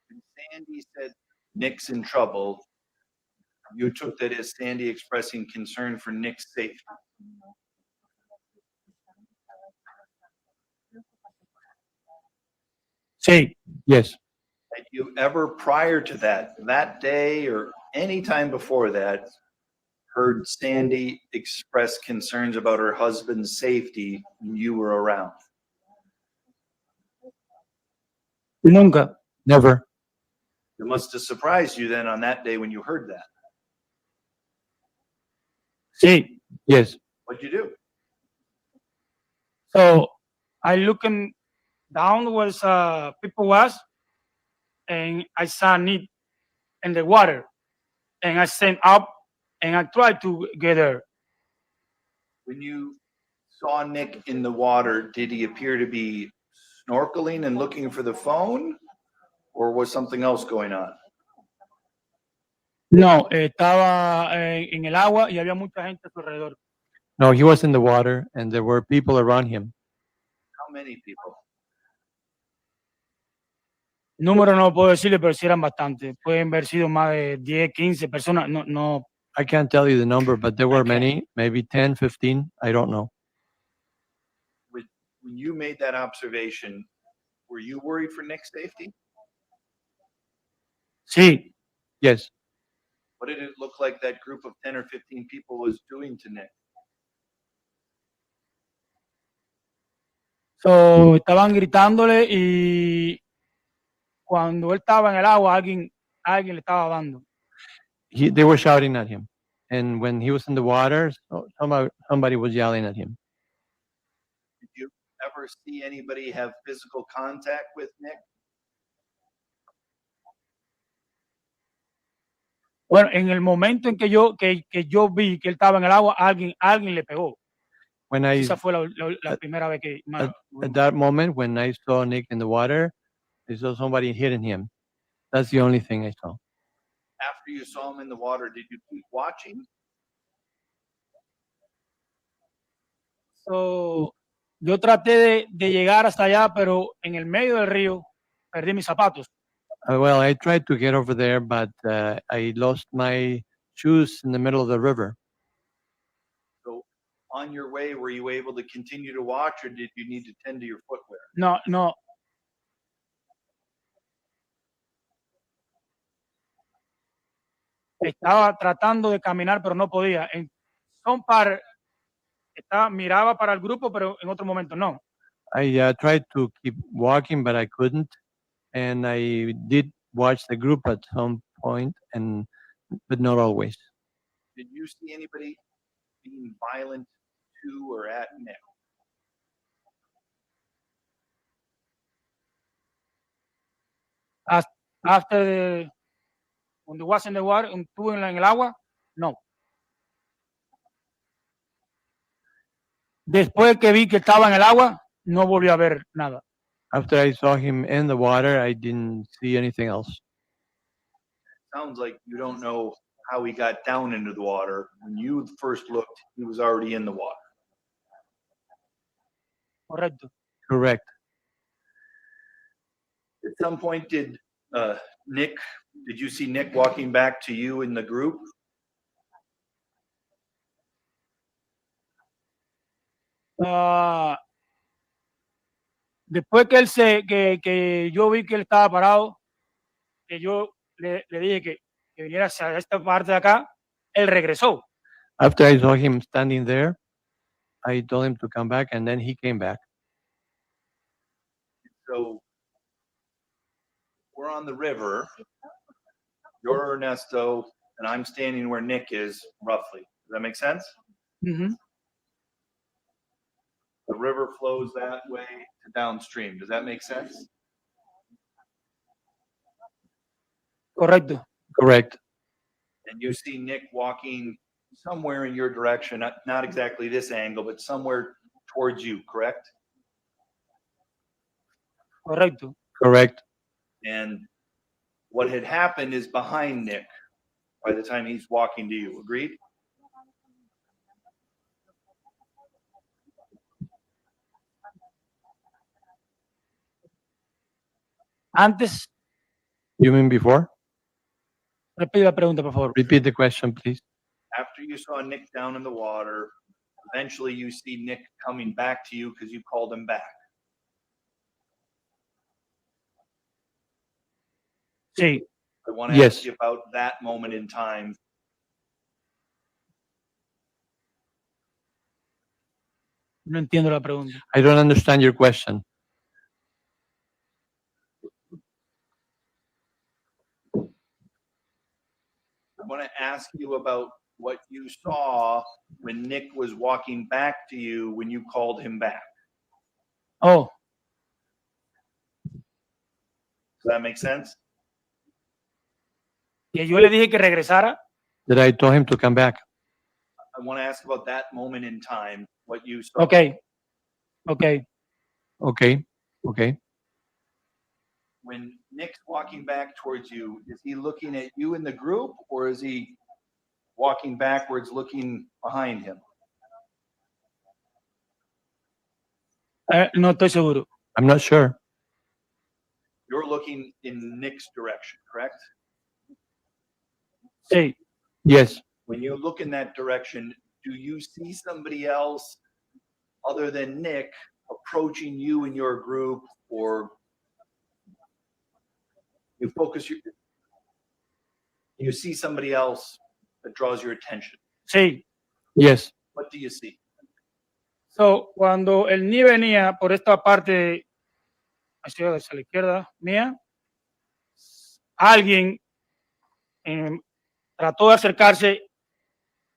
When Sandy said Nick's in trouble, you took that as Sandy expressing concern for Nick's safety. Sí. Yes. Had you ever prior to that day or any time before that, heard Sandy express concerns about her husband's safety when you were around? Nunca. Never. It must have surprised you then on that day when you heard that. Sí. Yes. What'd you do? So I looking down where people was, and I saw Nick in the water, and I stand up, and I tried to get there. When you saw Nick in the water, did he appear to be snorkeling and looking for the phone, or was something else going on? No, estaba en el agua y había mucha gente a su alrededor. No, he was in the water and there were people around him. How many people? Número no puedo decirle, pero sí eran bastantes. Pueden haber sido más de 10, 15 personas. No, no. I can't tell you the number, but there were many, maybe 10, 15. I don't know. When you made that observation, were you worried for Nick's safety? Sí. Yes. What did it look like that group of 10 or 15 people was doing to Nick? So, estaban gritándole y cuando él estaba en el agua, alguien le estaba dando. They were shouting at him. And when he was in the water, somebody was yelling at him. Did you ever see anybody have physical contact with Nick? Bueno, en el momento en que yo vi que él estaba en el agua, alguien le pegó. When I Esa fue la primera vez que at that moment when I saw Nick in the water, I saw somebody hitting him. That's the only thing I saw. After you saw him in the water, did you keep watching? So, yo traté de llegar hasta allá, pero en el medio del río perdí mis zapatos. Well, I tried to get over there, but I lost my shoes in the middle of the river. So on your way, were you able to continue to watch, or did you need to tend to your footwear? No. Estaba tratando de caminar, pero no podía. Miraba para el grupo, pero en otro momento no. I tried to keep walking, but I couldn't. And I did watch the group at some point, but not always. Did you see anybody being violent to or at Nick? After when the was in the water, estuve en el agua, no. Después que vi que estaba en el agua, no volví a ver nada. After I saw him in the water, I didn't see anything else. Sounds like you don't know how he got down into the water. When you first looked, he was already in the water. Correcto. Correct. At some point, did you see Nick walking back to you in the group? Después que yo vi que él estaba parado, que yo le dije que viniera hacia esta parte de acá, él regresó. After I saw him standing there, I told him to come back, and then he came back. So we're on the river. You're Ernesto, and I'm standing where Nick is, roughly. Does that make sense? Mm-hmm. The river flows that way to downstream. Does that make sense? Correcto. Correct. And you see Nick walking somewhere in your direction, not exactly this angle, but somewhere towards you, correct? Correcto. Correct. And what had happened is behind Nick by the time he's walking to you. Agreed? Antes. You mean before? Repite la pregunta, por favor. Repeat the question, please. After you saw Nick down in the water, eventually you see Nick coming back to you because you called him back. Sí. I want to ask you about that moment in time. No entiendo la pregunta. I don't understand your question. I want to ask you about what you saw when Nick was walking back to you when you called him back. Oh. Does that make sense? Que yo le dije que regresara. Did I tell him to come back? I want to ask about that moment in time, what you saw. Okay. When Nick's walking back towards you, is he looking at you in the group, or is he walking backwards looking behind him? No estoy seguro. I'm not sure. You're looking in Nick's direction, correct? Sí. Yes. When you look in that direction, do you see somebody else other than Nick approaching you in your group, or you see somebody else that draws your attention? Sí. Yes. What do you see? So, cuando el Ni venía por esta parte hacia la izquierda mía, alguien trató de acercarse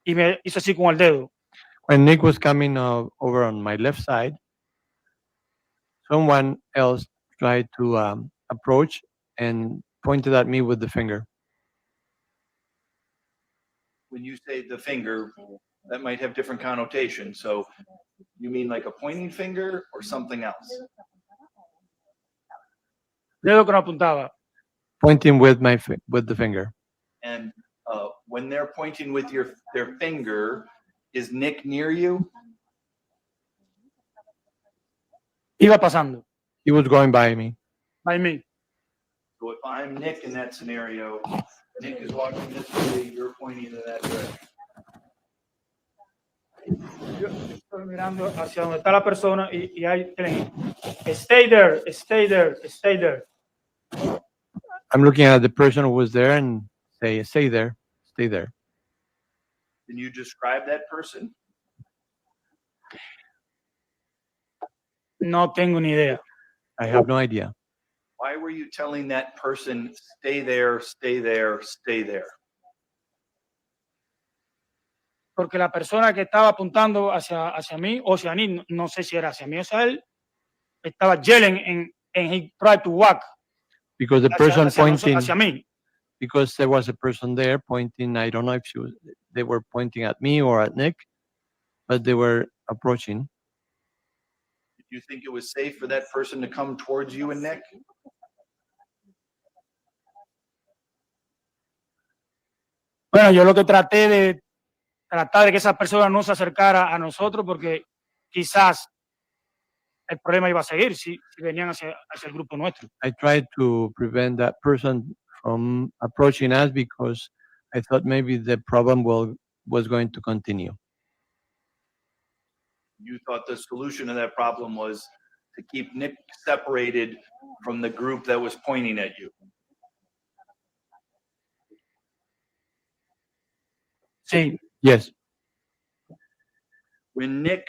y me hizo así con el dedo. When Nick was coming over on my left side, someone else tried to approach and pointed at me with the finger. when you say the finger, that might have different connotations. So you mean like a pointing finger or something else? Dedo que no apuntaba. Pointing with with the finger. And when they're pointing with their finger, is Nick near you? Iba pasando. He was going by me. By me. So if I'm Nick in that scenario, Nick is walking this way, you're pointing in that direction. Yo estoy mirando hacia donde está la persona y ahí tienen, stay there, stay there, stay there. I'm looking at the person who was there and say, stay there, stay there. Can you describe that person? No tengo ni idea. I have no idea. Why were you telling that person, stay there, stay there, stay there? Porque la persona que estaba apuntando hacia mí o hacia mí, no sé si era hacia mí o hacia él, estaba yelling and he tried to walk. Because the person pointing, hacia mí. Because there was a person there pointing, I don't know if they were pointing at me or at Nick, but they were approaching. Did you think it was safe for that person to come towards you and Nick? Bueno, yo lo que traté de que esa persona no se acercara a nosotros porque quizás el problema iba a seguir si venían hacia el grupo nuestro. I tried to prevent that person from approaching us because I thought maybe the problem was going to continue. You thought the solution to that problem was to keep Nick separated from the group that was pointing at you. Sí. Yes. When Nick,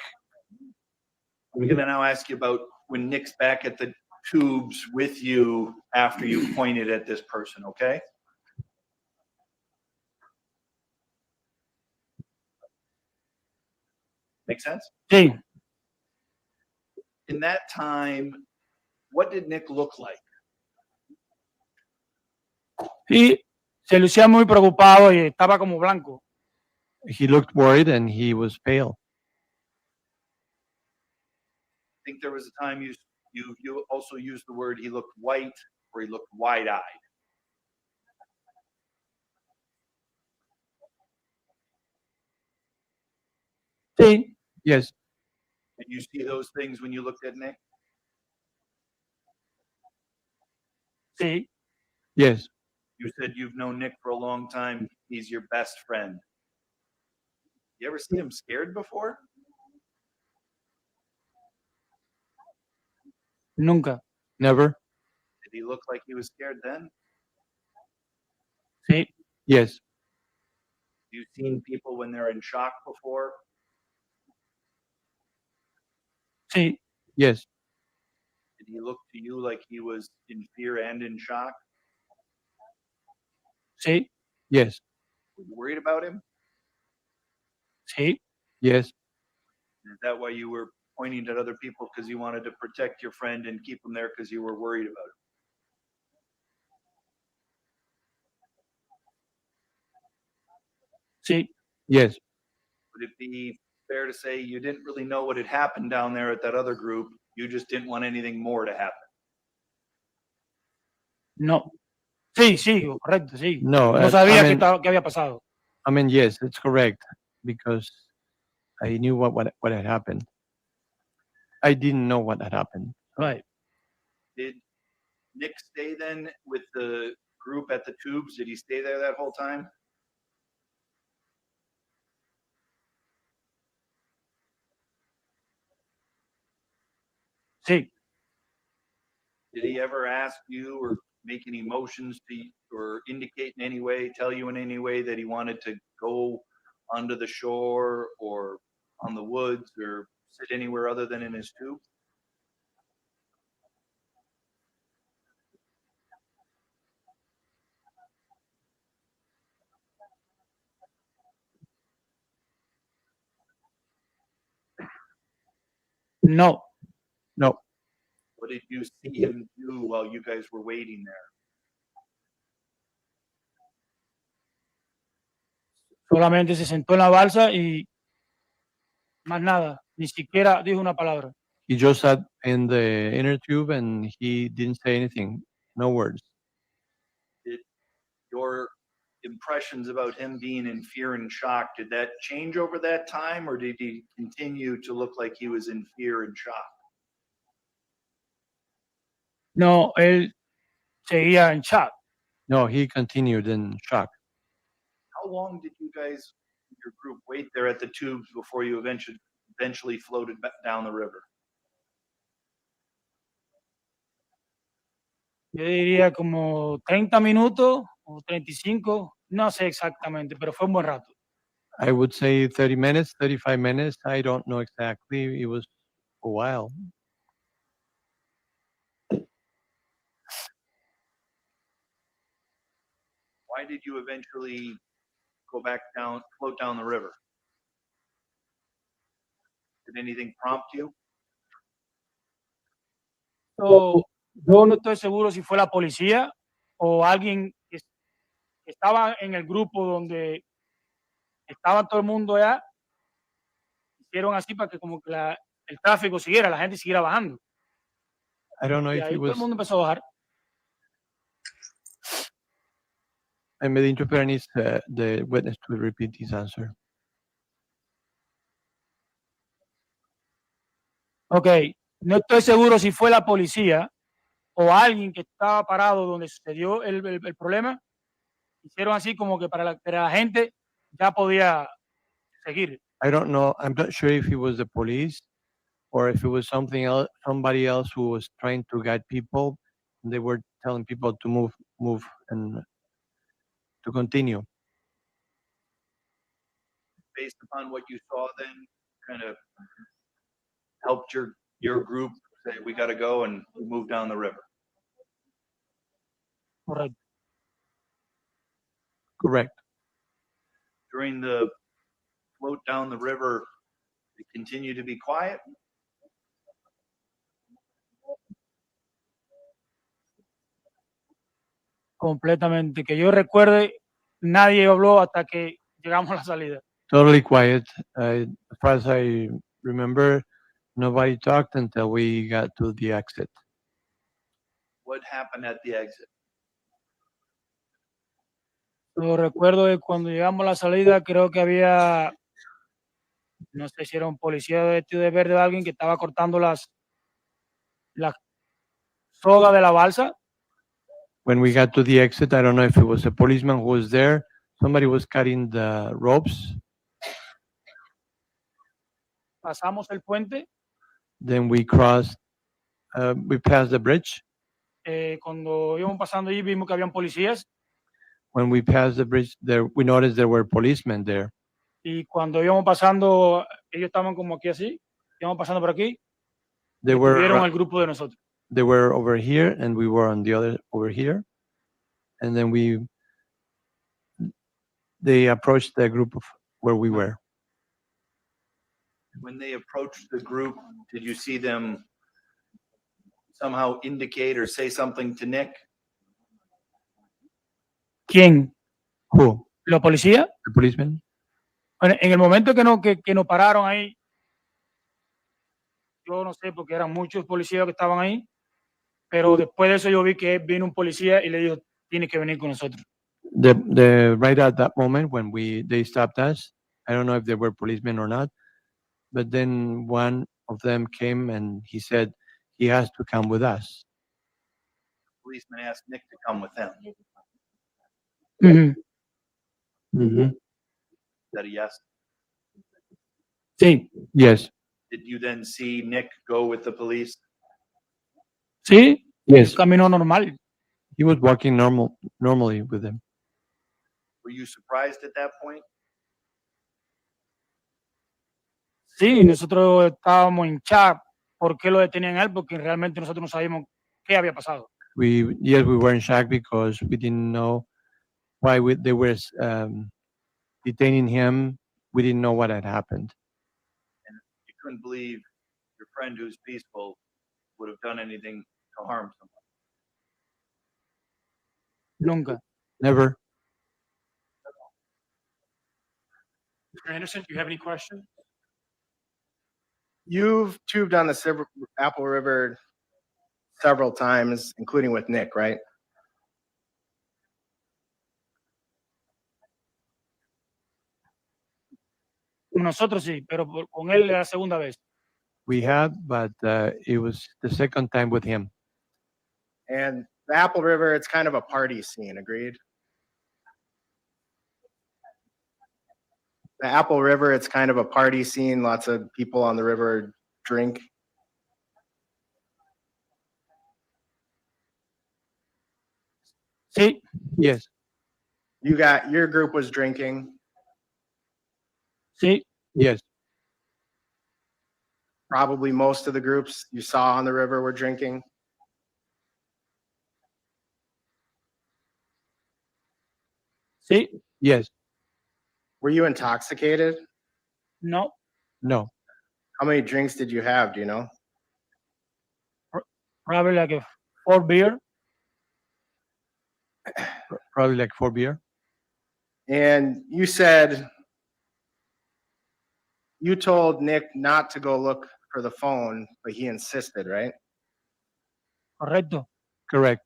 I'm going to now ask you about when Nick's back at the tubes with you after you pointed at this person, okay? Make sense? Sí. In that time, what did Nick look like? Y se lucía muy preocupado y estaba como blanco. He looked worried and he was pale. I think there was a time you also used the word he looked white or he looked wide-eyed. Sí. Yes. Did you see those things when you looked at Nick? Sí. Yes. You said you've known Nick for a long time. He's your best friend. You ever seen him scared before? Nunca. Never. Did he look like he was scared then? Sí. Yes. You've seen people when they're in shock before? Sí. Yes. Did he look to you like he was in fear and in shock? Sí. Yes. Were you worried about him? Sí. Yes. Is that why you were pointing at other people because you wanted to protect your friend and keep him there because you were worried about him? Sí. Yes. Would it be fair to say you didn't really know what had happened down there at that other group? You just didn't want anything more to happen? No. Sí, sí, correcto, sí. No. No sabía qué había pasado. I mean, yes, it's correct because I knew what had happened. I didn't know what had happened. Right. Did Nick stay then with the group at the tubes? Did he stay there that whole time? Sí. Did he ever ask you or make any motions to you or indicate in any way, tell you in any way that he wanted to go onto the shore or on the woods or sit anywhere other than in his tube? No. No. What did you see him do while you guys were waiting there? Solamente se sentó en la balsa y más nada, ni siquiera dijo una palabra. He just sat in the inner tube and he didn't say anything, no words. Did your impressions about him being in fear and shock, did that change over that time, or did he continue to look like he was in fear and shock? No, él seguía en shock. No, he continued in shock. How long did you guys, your group, wait there at the tubes before you eventually floated back down the river? Yo diría como 30 minutos o 35, no sé exactamente, pero fue un buen rato. I would say 30 minutes, 35 minutes. I don't know exactly. It was a while. Why did you eventually go back down, float down the river? Did anything prompt you? So, yo no estoy seguro si fue la policía o alguien que estaba en el grupo donde estaba todo el mundo allá. Hicieron así para que como que el tráfico siguiera, la gente siguiera bajando. I don't know Y if ahí it todo el was. mundo empezó a bajar. And the interpreter needs the witness to repeat his answer. Ok, no estoy seguro si fue la policía o alguien que estaba parado donde sucedió el problema. Hicieron así como que para la gente ya podía seguir. I don't know. I'm not sure if it was the police or if it was something else, somebody else who was trying to guide people. They were telling people to move, and to continue. Based upon what you saw then, kind of helped your group say, we got to go, and move down the river? Correcto. Correct. During the float down the river, it continued to be quiet? Completamente. Que yo recuerde, nadie habló hasta que llegamos a la salida. Totally quiet. As far as I remember, nobody talked until we got to the exit. What happened at the exit? Lo recuerdo que cuando llegamos a la salida, creo que había, no sé si era un policía vestido de verde o alguien que estaba cortando las sogas de la balsa. When we got to the exit, I don't know if it was a policeman who was there. Somebody was cutting the ropes. Pasamos el puente. Then we crossed, we passed the bridge. Cuando íbamos pasando allí vimos que habían policías. When we passed the bridge, we noticed there were policemen there. Y cuando íbamos pasando, ellos estaban como aquí así, íbamos pasando por aquí. They Vieron were al grupo de nosotros. They were over here, and we were on the other over here. And then they approached the group of where we were. When they approached the group, did you see them somehow indicate or say something to Nick? ¿Quién? Who? ¿Los policías? The policemen. Bueno, en el momento que nos pararon ahí, yo no sé porque eran muchos policías que estaban ahí, pero después de eso yo vi que vino un policía y le dijo, tienes que venir con nosotros. Right at that moment when they stopped us, I don't know if they were policemen or not, but then one of them came and he said he has to come with us. The policeman asked Nick to come with him. Mm-hmm. Is that a yes? Sí. Yes. Did you then see Nick go with the police? Sí. Yes. Caminó normal. He was walking normally with them. Were you surprised at that point? Sí, nosotros estábamos en shock. ¿Por qué lo detenían a él? Porque realmente nosotros no sabíamos qué había pasado. Yes, we were in shock because we didn't know why they were detaining him. We didn't know what had happened. And you couldn't believe your friend who's peaceful would have done anything to harm someone. Nunca. Never. Mr. Anderson, do you have any questions? You've tubed on the Apple River several times, including with Nick, right? Con nosotros sí, pero con él la segunda vez. We have, but it was the second time with him. And the Apple River, it's kind of a party scene, agreed? The Apple River, it's kind of a party scene. Lots of people on the river drink. Sí. Yes. Your group was drinking. Sí. Yes. Probably most of the groups you saw on the river were drinking. Sí. Yes. Were you intoxicated? No. No. How many drinks did you have? Do you know? Probably like 4 beer. Probably like 4 beer. And you said you told Nick not to go look for the phone, but he insisted, right? Correcto. Correct.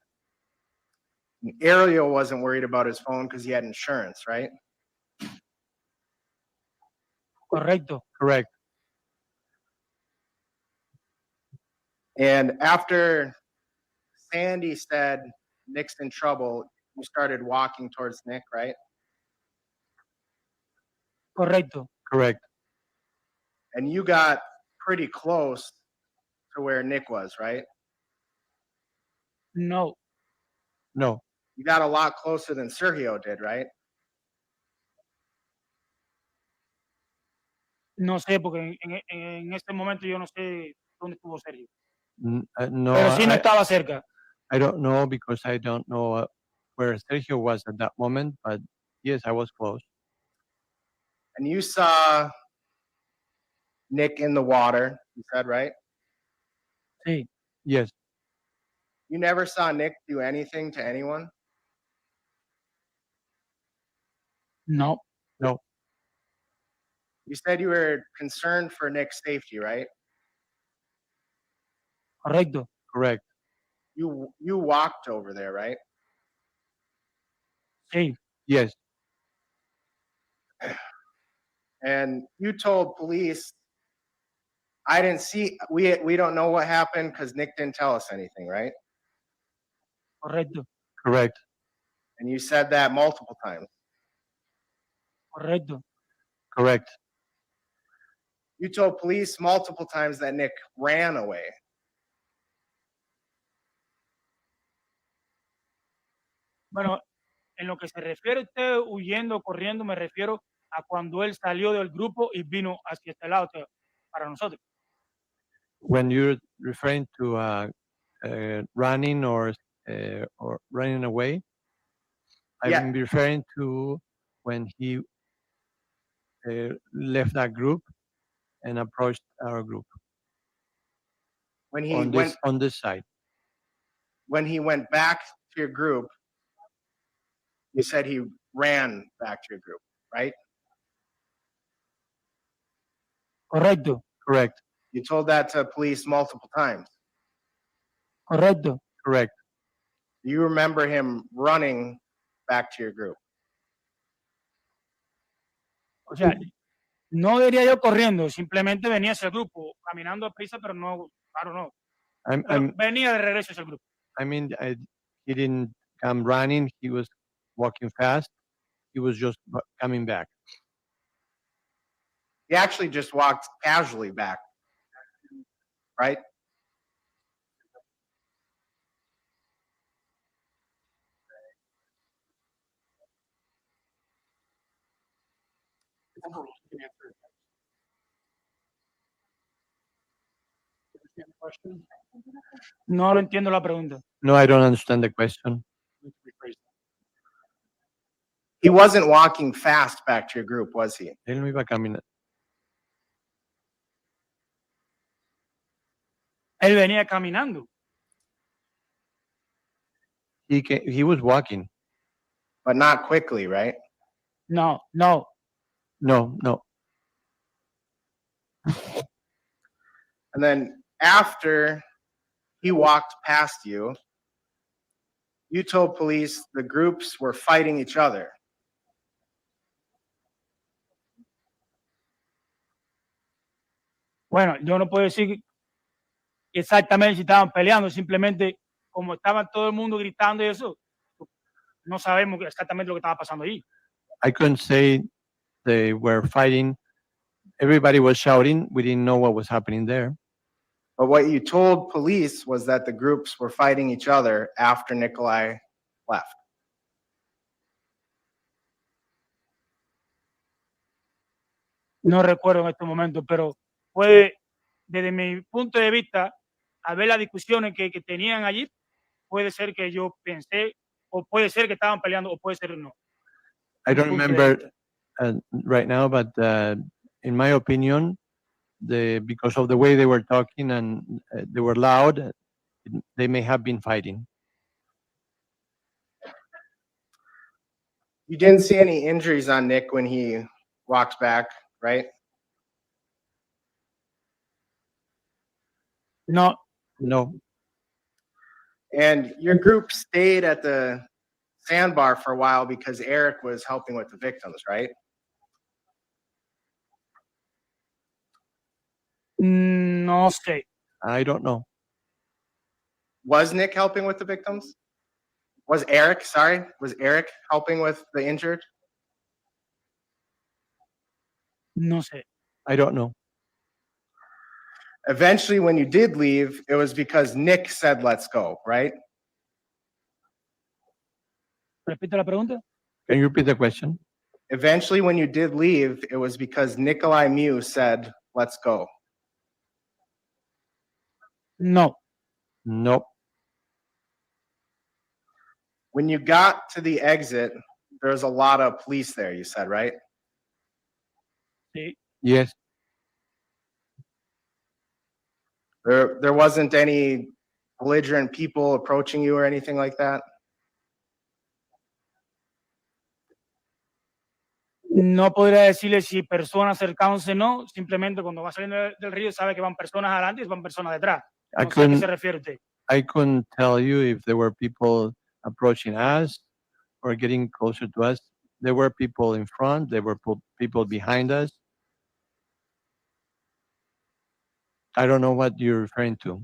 And Ariel wasn't worried about his phone because he had insurance, right? Correcto. Correct. And after Sandy said Nick's in trouble, you started walking towards Nick, right? Correcto. Correct. And you got pretty close to where Nick was, right? No. No. You got a lot closer than Sergio did, right? No sé, porque en este momento yo no sé dónde estuvo Sergio. No. Pero sí no estaba cerca. I don't know because I don't know where Sergio was at that moment, but yes, I was close. And you saw Nick in the water, you said, right? Sí. Yes. You never saw Nick do anything to anyone? No. No. You said you were concerned for Nick's safety, right? Correcto. Correct. You walked over there, right? Sí. Yes. And you told police, I didn't see, we don't know what happened because Nick didn't tell us anything, right? Correcto. Correct. And you said that multiple times. Correcto. Correct. You told police multiple times that Nick ran away. Bueno, en lo que se refiere a usted huyendo, corriendo, me refiero a cuando él salió del grupo y vino hacia este lado para nosotros. When you're referring to running or running away, I'm referring to when he left that group and approached our group. When he on this side. When he went back to your group, you said he ran back to your group, right? Correcto. Correct. You told that to police multiple times. Correcto. Correct. Do you remember him running back to your group? O sea, no diría yo corriendo, simplemente venía hacia el grupo, caminando a prisa, pero no, claro, no. Venía de regreso hacia el grupo. I mean, he didn't come running. He was walking fast. He was just coming back. He actually just walked casually back, right? No lo entiendo la pregunta. No, I don't understand the question. He wasn't walking fast back to your group, was he? Él no iba caminando. Él venía caminando. He was walking. But not quickly, right? No, no. No, no. And then after he walked past you, you told police the groups were fighting each other. Bueno, yo no puedo decir exactamente si estaban peleando, simplemente como estaba todo el mundo gritando y eso, no sabemos exactamente lo que estaba pasando ahí. I couldn't say they were fighting. Everybody was shouting. We didn't know what was happening there. But what you told police was that the groups were fighting each other after Nicolae left. No recuerdo en este momento, pero puede, desde mi punto de vista, a ver las discusiones que tenían allí, puede ser que yo pensé, o puede ser que estaban peleando, o puede ser no. I don't remember right now, but in my opinion, because of the way they were talking and they were loud, they may have been fighting. You didn't see any injuries on Nick when he walked back, right? No. No. And your group stayed at the sandbar for a while because Eric was helping with the victims, right? No sé. I don't know. Was Nick helping with the victims? Was Eric helping with the injured? No sé. I don't know. Eventually, when you did leave, it was because Nick said, let's go, right? Repite la pregunta. Can you repeat the question? Eventually, when you did leave, it was because Nicolae Miu said, let's go. No. No. When you got to the exit, there was a lot of police there, you said, right? Sí. Yes. There wasn't any belligerent people approaching you or anything like that? No podría decirle si personas cercanas o no, simplemente cuando va saliendo del río sabe que van personas adelante y van personas detrás. No sé a qué se refiere usted. I couldn't tell you if there were people approaching us or getting closer to us. There were people in front, there were people behind us. I don't know what you're referring to.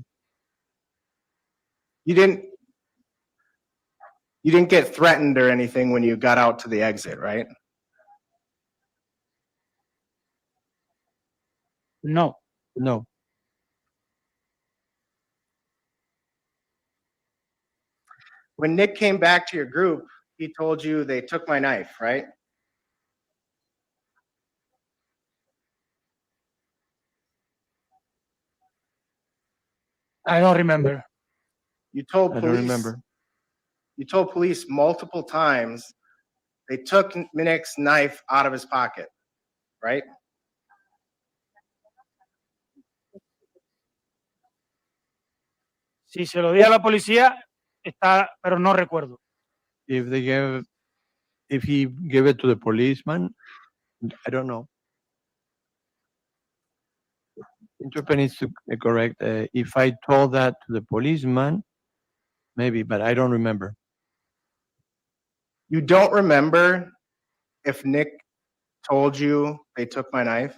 You didn't get threatened or anything when you got out to the exit, right? No. No. When Nick came back to your group, he told you they took my knife, right? I don't remember. You told I don't police. remember. You told police multiple times they took Nick's knife out of his pocket, right? Si se lo dije a la policía, está, pero no recuerdo. If he gave it to the policeman, I don't know. Interpreter needs to correct. If I told that to the policeman, maybe, but I don't remember. You don't remember if Nick told you they took my knife?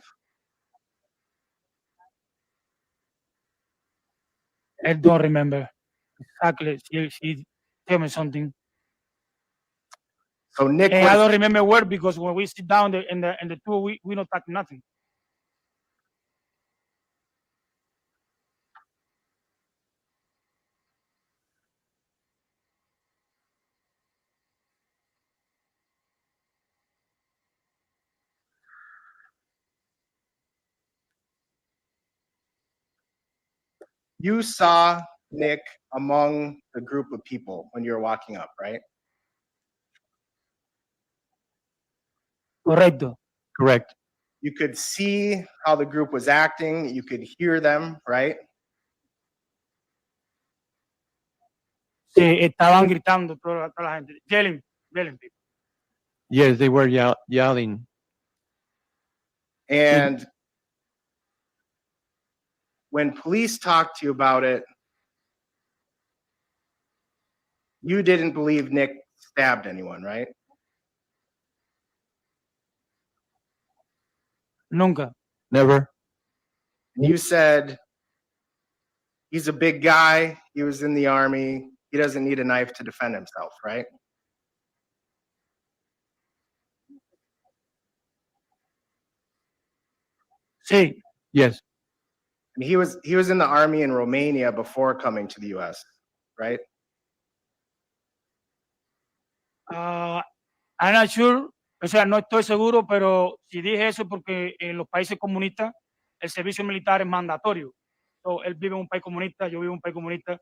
I don't remember exactly. She tell me something. So Nick And was, I don't remember where because when we sit down in the tour, we don't talk nothing. you saw Nick among the group of people when you were walking up, right? Correcto. Correct. You could see how the group was acting. You could hear them, right? Sí, estaban gritando toda la gente. Yelling people. Yes, they were yelling. And when police talked to you about it, you didn't believe Nick stabbed anyone, right? Nunca. Never. And you said he's a big guy, he was in the army, he doesn't need a knife to defend himself, right? Sí. Yes. And he was in the army in Romania before coming to the US, right? I'm not sure, o sea, no estoy seguro, pero si dije eso porque en los países comunistas el servicio militar es mandatorio. So, él vive en un país comunista, yo vivo en un país comunista,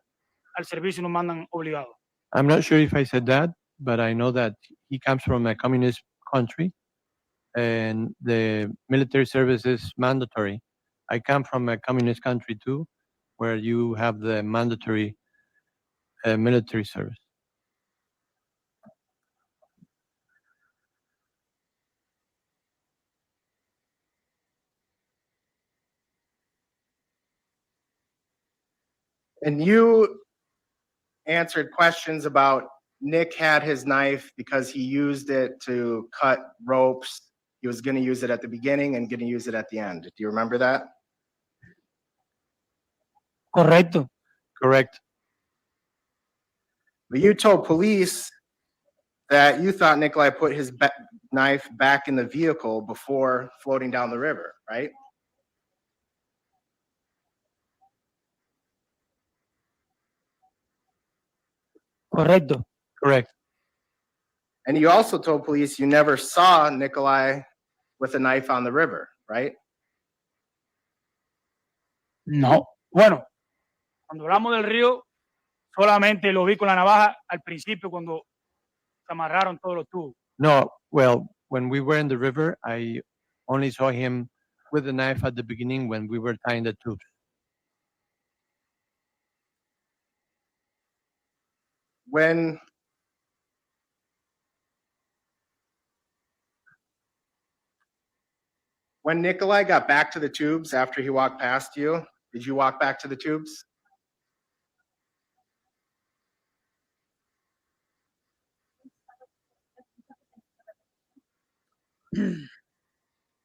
al servicio nos mandan obligados. I'm not sure if I said that, but I know that he comes from a communist country and the military service is mandatory. I come from a communist country too, where you have the mandatory military service. And you answered questions about Nick had his knife because he used it to cut ropes. He was going to use it at the beginning and going to use it at the end. Do you remember that? Correcto. Correct. But you told police that you thought Nicolae put his knife back in the vehicle before floating down the river, right? Correcto. Correct. And you also told police you never saw Nicolae with a knife on the river, right? No. Bueno, cuando hablamos del río, solamente lo vi con la navaja al principio cuando se amarraron todos los tubos. No, well, when we were in the river, I only saw him with the knife at the beginning when we were tying the tubes. When Nicolae got back to the tubes after he walked past you, did you walk back to the tubes?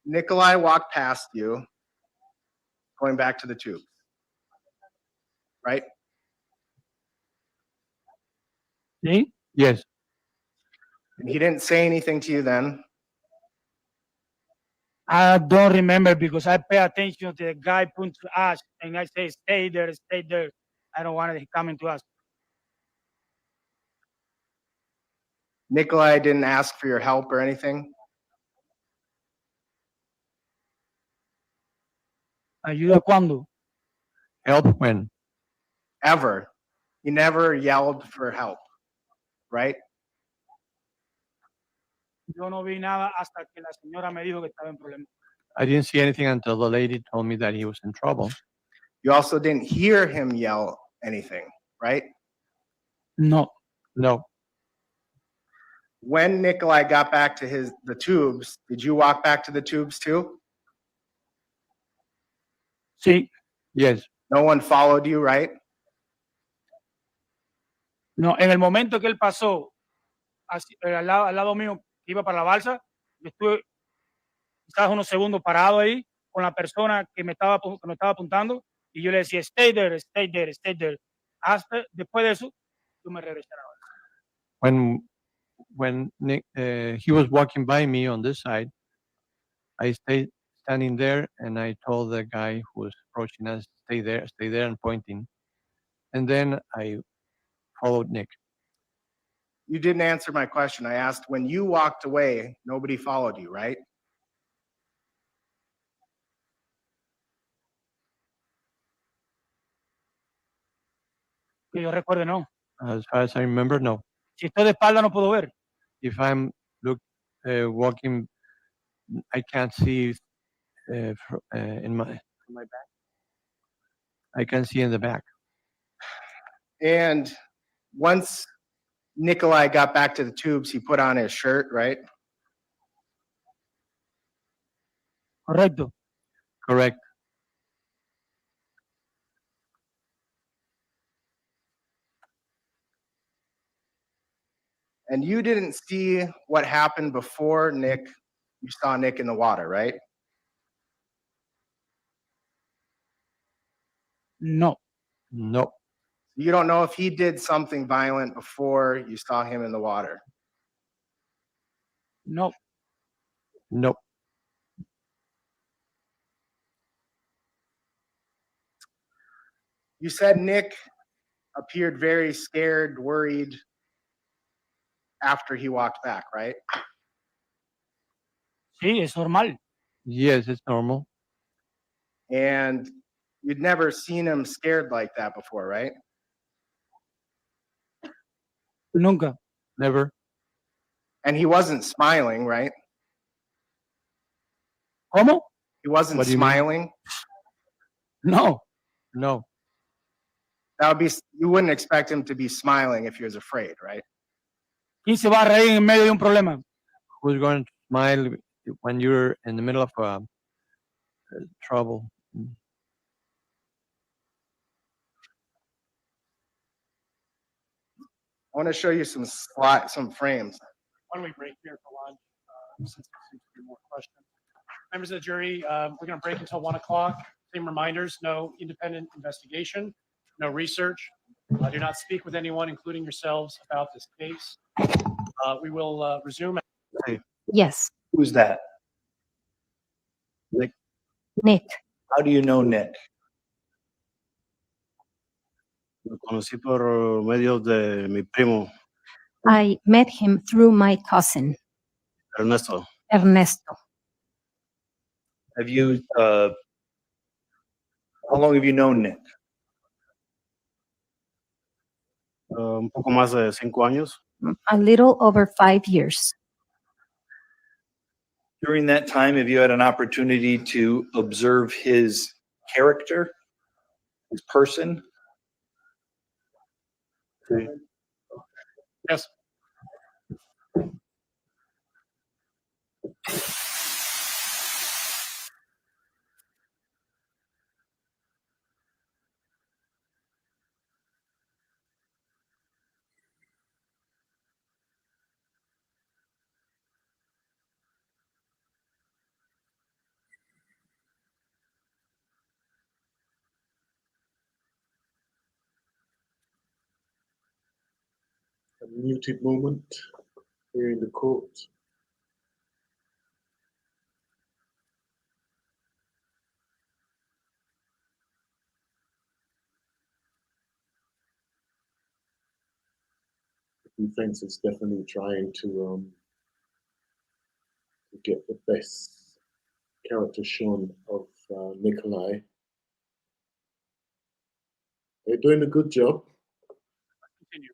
Nicolae walked past you, going back to the tubes, right? ¿Sí? Yes. And he didn't say anything to you then. I don't remember because I pay attention to the guy point to us and I say, stay there, stay there. I don't want it coming to us. Nicolae didn't ask for your help or anything. ¿Ayuda cuándo? Help when? Ever. He never yelled for help, right? Yo no vi nada hasta que la señora me dijo que estaba en problemas. I didn't see anything until the lady told me that he was in trouble. You also didn't hear him yell anything, right? No. No. When Nicolae got back to the tubes, did you walk back to the tubes too? Sí. Yes. No one followed you, right? No, en el momento que él pasó al lado mío, que iba para la balsa, yo estuve quizás unos segundos parado ahí con la persona que me estaba apuntando y yo le decía, stay there, stay there, stay there. Hasta después de eso, yo me regresé a la balsa. When Nick, he was walking by me on this side, I stayed standing there and I told the guy who was approaching us, stay there and pointing. And then I followed Nick. You didn't answer my question. I asked, when you walked away, nobody followed you, right? Que yo recuerde, no. As far as I remember, no. Si estoy de espalda no puedo ver. If I'm walking, I can't see in my back. I can see in the back. And once Nicolae got back to the tubes, he put on his shirt, right? Correcto. Correct. And you didn't see what happened before Nick, you saw Nick in the water, right? No. No. You don't know if he did something violent before you saw him in the water. No. No. You said Nick appeared very scared, worried after he walked back, right? Sí, es normal. Yes, it's normal. And you'd never seen him scared like that before, right? Nunca. Never. And he wasn't smiling, right? ¿Cómo? He wasn't What do you mean? smiling. No. No. That would be, you wouldn't expect him to be smiling if he was afraid, right? ¿Quién se va a reír en medio de un problema? Who's going to smile when you're in the middle of trouble? I want to show you some frames. Why don't we break here for lunch, since there seems to be more questions. Members of the jury, we're going to break until 1 o'clock. Same reminders, no independent investigation, no research. Do not speak with anyone, including yourselves, about this case. We will resume. Yes, Who's that? Nick. How do you know Nick? Lo conocí por medio de mi primo, I met him through my cousin, Ernesto. Ernesto. Have you, how long have you known Nick? Un poco más de 5 años. A little over 5 years. During that time, have you had an opportunity to observe his character, his person? Sí. Yes. A muted moment here in the court. The defense is definitely trying to get the best character shown of Nicolae. They're doing a good job. Continue.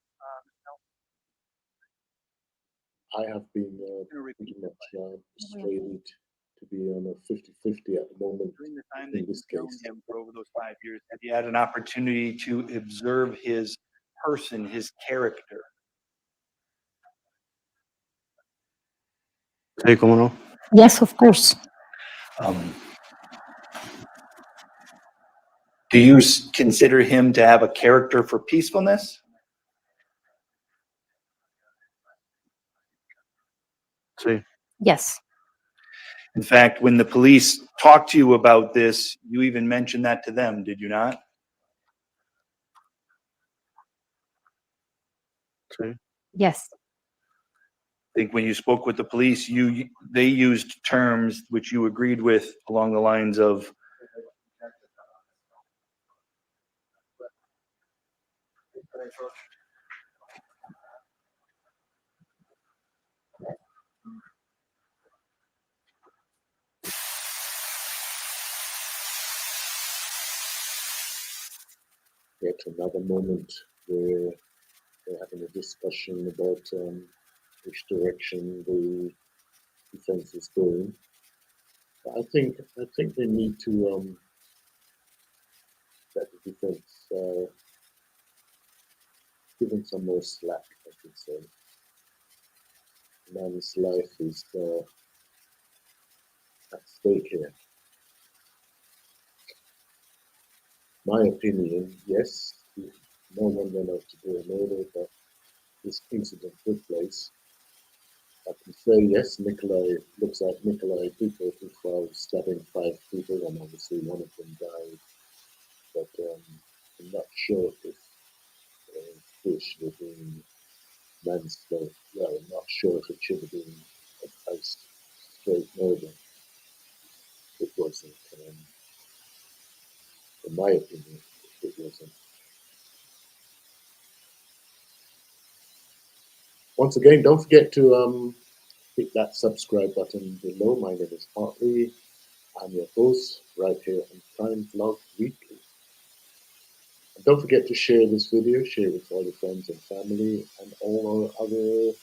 I have been pretty much persuaded to be on a 50-50 at the moment During the time in that this you've known case. him for over those 5 years, have you had an opportunity to observe his person, his character? Sí, cómo no. Yes, of course. Do you consider him to have a character for peacefulness? Sí. Yes. In fact, when the police talked to you about this, you even mentioned that to them, did you not? Sí. Yes. I think when you spoke with the police, they used terms which you agreed with along the lines of Yet another moment where they're having a discussion about which direction the defense is going. But I think they need to let the defense give them some more slack, I should say. The man's life is at stake here. My opinion, yes, no one went out to do a murder, but this incident took place. I can say yes, looks like Nicolae did go too far, stabbing 5 people, and obviously one of them died. But I'm not sure if this should have been manslaughter. Well, I'm not sure if it should have been a straight murder. It wasn't. In my opinion, it wasn't. Once again, don't forget to hit that subscribe button below. My name is Hartley. I'm your host right here on Crime Vlog Weekly. And don't forget to share this video, share it with all your friends and family, and all our other,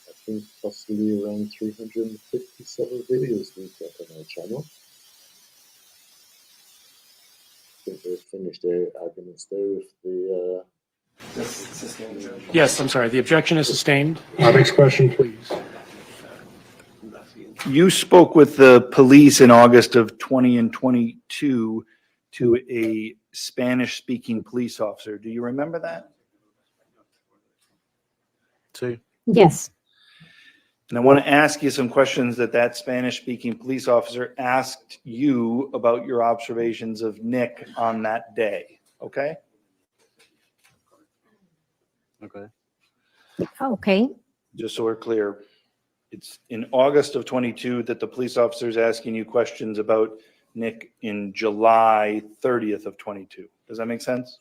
I think, possibly around 357 videos we've got on our channel. I think they've finished their arguments there with the... Yes, I'm sorry. The objection is sustained. Next question, please. You spoke with the police in August of 20 and 22 to a Spanish-speaking police officer. Do you remember that? Yes. And I want to ask you some questions that Spanish-speaking police officer asked you about your observations of Nick on that day. Okay? Okay. Okay. Just so we're clear, it's in August of 22 that the police officer is asking you questions about Nick in July 30th of 22. Does that make sense?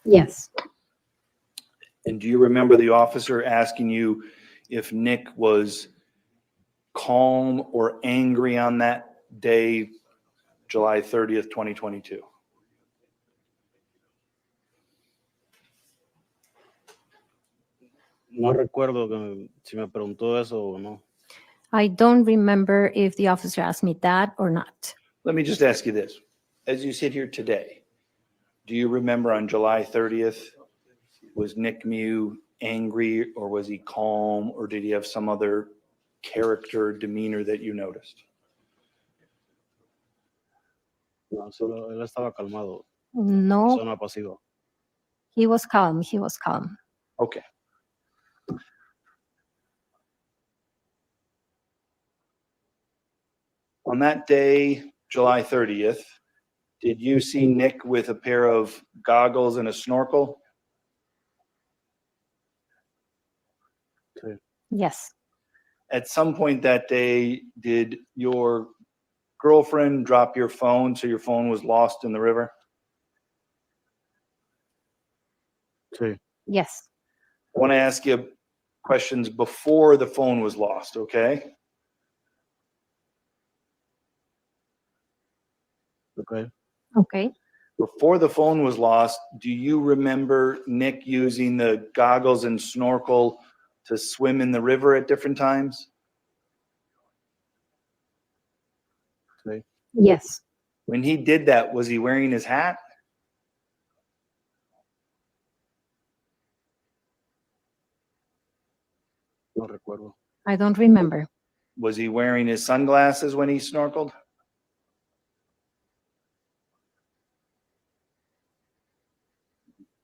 Yes. And do you remember the officer asking you if Nick was calm or angry on that day, July 30th, 2022? No recuerdo si me preguntó eso o no. I don't remember if the officer asked me that or not. Let me just ask you this. As you sit here today, do you remember on July 30th, was Nick Miu angry or was he calm or did he have some other character, demeanor that you noticed? No, solo él estaba calmado. No, Persona pasiva. he was calm. He was calm. Okay. On that day, July 30th, did you see Nick with a pair of goggles and a snorkel? Yes. At some point that day, did your girlfriend drop your phone so your phone was lost in the river? Yes. I want to ask you questions before the phone was lost, okay? Okay. Okay. Before the phone was lost, do you remember Nick using the goggles and snorkel to swim in the river at different times? Yes. When he did that, was he wearing his hat? No recuerdo. I don't remember. Was he wearing his sunglasses when he snorkeled?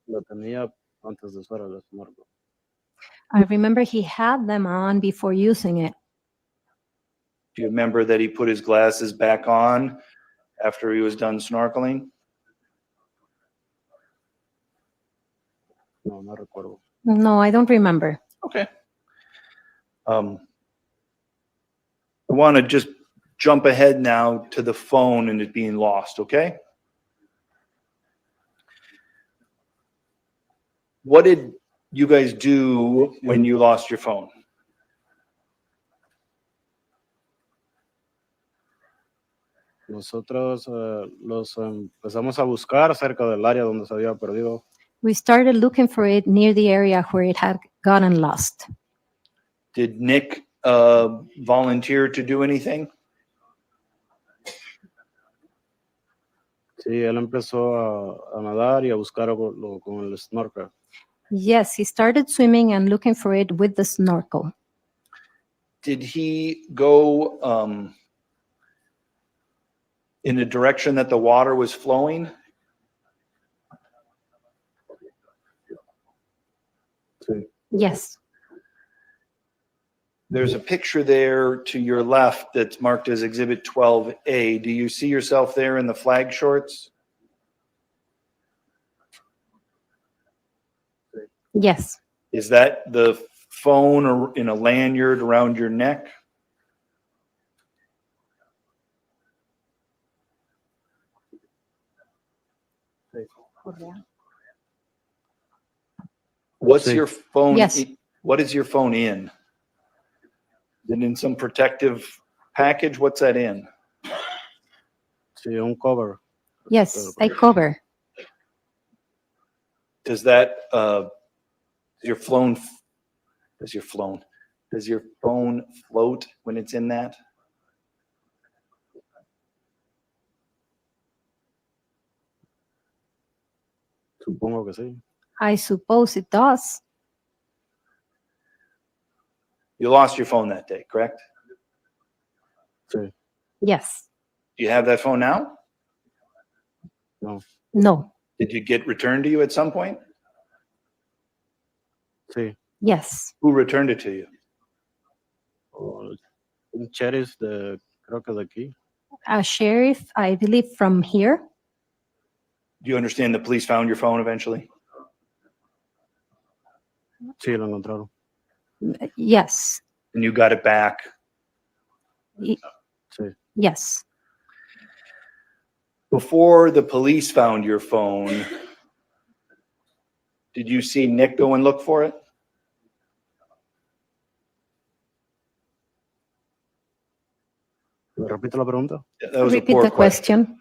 Lo tenía antes de usar el snorkel. I remember he had them on before using it. Do you remember that he put his glasses back on after he was done snorkeling? No, no recuerdo. No, I don't remember. Okay. I want to just jump ahead now to the phone and it being lost, okay? What did you guys do when you lost your phone? Nosotros los empezamos a buscar cerca del área donde se había perdido. We started looking for it near the area where it had gotten lost. Did Nick volunteer to do anything? Sí, él empezó a nadar y a buscar con el snorkel. Yes, he started swimming and looking for it with the snorkel. Did he go in the direction that the water was flowing? Yes. There's a picture there to your left that's marked as Exhibit 12A. Do you see yourself there in the flag shorts? Yes. Is that the phone or in a lanyard around your neck? What's your phone? Yes. What is your phone in? Is it in some protective package? What's that in? Sí, un cover. Yes, I cover. Does that does your phone float when it's in that? Supongo que sí. I suppose it does. You lost your phone that day, correct? Sí. Yes. Do you have that phone now? No. No. Did you get returned to you at some point? Sí. Yes. Who returned it to you? Un sheriff de, creo que de aquí. A sheriff, I believe, from here. Do you understand the police found your phone eventually? Sí, lo encontraron. Yes. And you got it back? Y- Sí. Yes. Before the police found your phone, did you see Nick go and look for it? Repite la pregunta. That was a Repeat poor the question.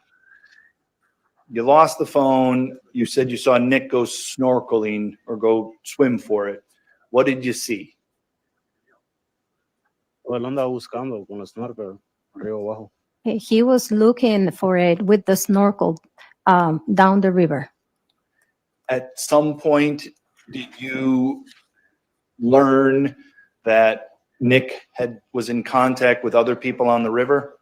You lost the phone. You said you saw Nick go snorkeling or go swim for it. What did you see? Él andaba buscando con el snorkel arriba abajo. He was looking for it with the snorkel down the river. At some point, did you learn that Nick was in contact with other people on the river?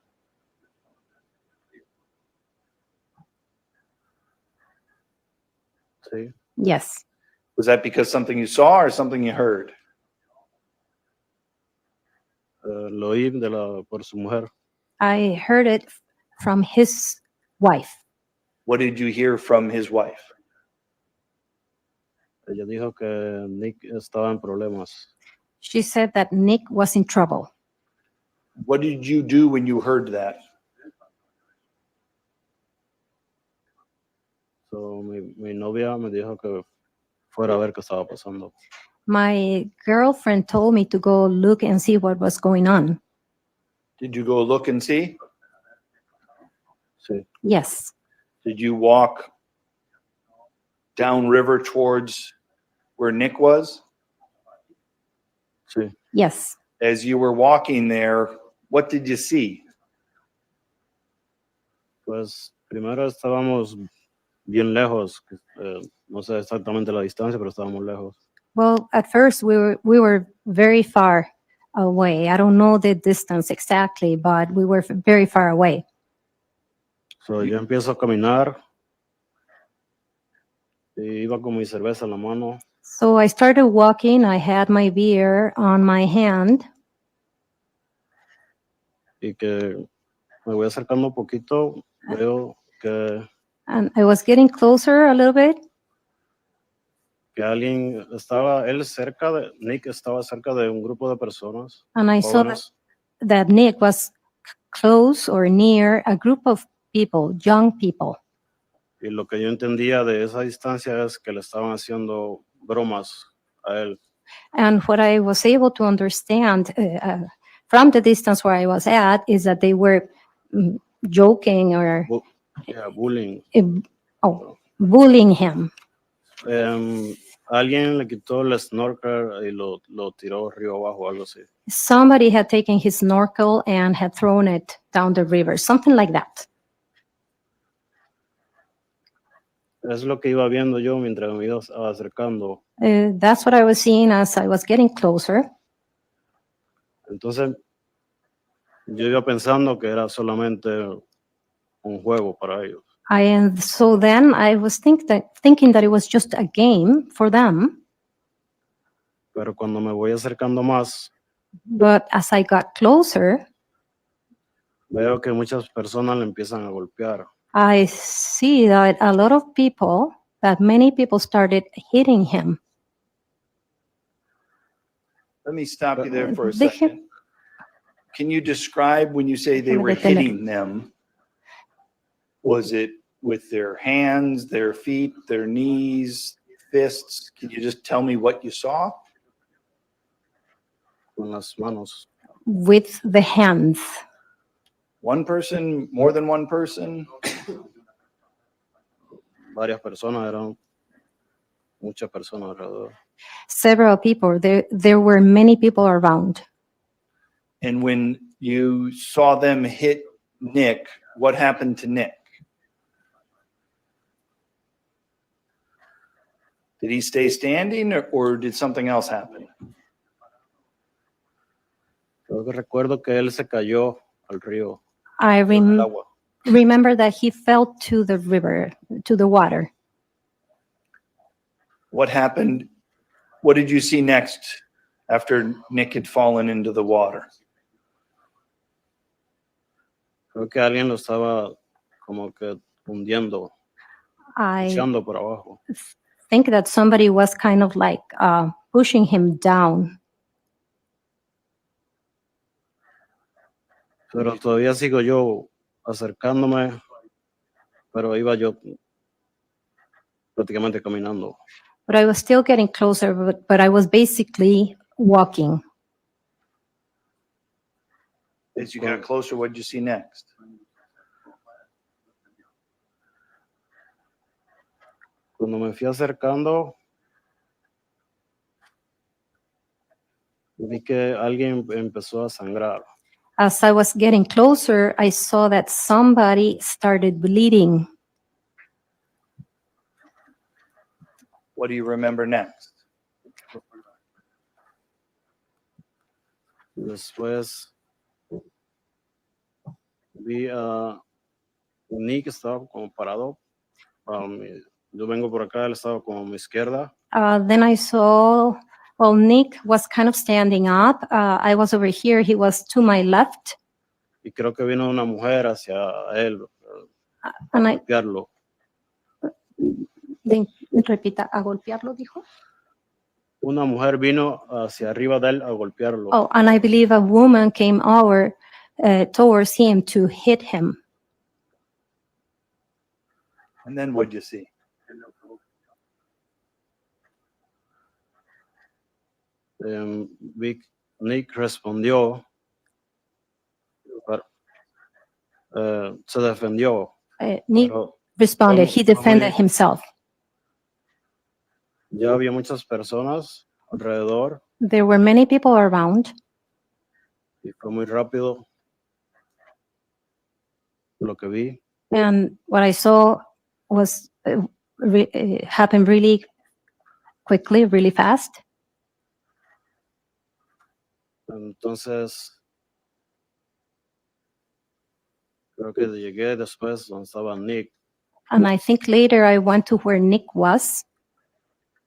Sí. Yes. Was that because something you saw or something you heard? Lo oí por su mujer. I heard it from his wife. What did you hear from his wife? Ella dijo que Nick estaba en problemas. She said that Nick was in trouble. What did you do when you heard that? So, mi novia me dijo que fuera a ver qué estaba pasando. My girlfriend told me to go look and see what was going on. Did you go look and see? Sí. Yes. Did you walk downriver towards where Nick was? Sí. Yes. As you were walking there, what did you see? Pues primero estábamos bien lejos. No sé exactamente la distancia, pero estábamos lejos. Well, at first we were very far away. I don't know the distance exactly, but we were very far away. So, yo empiezo a caminar y iba con mi cerveza en la mano. So I started walking. I had my beer on my hand. Y que me voy acercando un poquito, veo que And I was getting closer a little bit. alguien Nick estaba cerca de un grupo de personas. And I saw jóvenes. that Nick was close or near a group of people, young people. Y lo que yo entendía de esa distancia es que le estaban haciendo bromas a él. And what I was able to understand from the distance where I was at is that they were joking or Bullying. Bullying him. Alguien le quitó el snorkel y lo tiró río abajo, algo así. Somebody had taken his snorkel and had thrown it down the river, something like that. Es lo que iba viendo yo mientras me iba acercando. That's what I was seeing as I was getting closer. Entonces, yo iba pensando que era solamente un juego para ellos. And so then I was thinking that it was just a game for them. Pero cuando me voy acercando más, But as I got closer, veo que muchas personas le empiezan a golpear. I see that a lot of people, that many people started hitting him. Let me stop you there for a Deje- second. Can you describe when you say they Déjeme were detener. hitting them? Was it with their hands, their feet, their knees, fists? Can you just tell me what you saw? Con las manos. With the hands. One person, more than one person? Varias personas, eran muchas personas alrededor. Several people, there were many people around. And when you saw them hit Nick, what happened to Nick? Did he stay standing or did something else happen? Creo que recuerdo que él se cayó al río. I al agua. remember that he fell to the river, to the water. What happened? What did you see next after Nick had fallen into the water? Creo que alguien lo estaba como que hundiendo, I echando por abajo. think that somebody was kind of like pushing him down. Pero todavía sigo yo acercándome, pero iba yo prácticamente caminando. But I was still getting closer, but I was basically walking. As you got closer, what did you see next? Cuando me fui acercando, vi que alguien empezó a sangrar. As I was getting closer, I saw that somebody started bleeding. What do you remember next? Después vi a Nick, estaba como parado. Yo vengo por acá, él estaba como a mi izquierda. Then I saw, well, Nick was kind of standing up. I was over here. He was to my left. Y creo que vino una mujer hacia él a And I, golpearlo. repita, a golpearlo, dijo. Una mujer vino hacia arriba de él a golpearlo. Oh, and I believe a woman came over towards him to hit him. And then what'd you see? Nick respondió, se defendió. Nick pero responded. He fue defended muy- himself. Ya había muchas personas alrededor There were many people around, y fue muy rápido lo que vi. and what I saw was happened really quickly, really fast. Entonces, creo que llegué después donde estaba Nick. And I think later I went to where Nick was,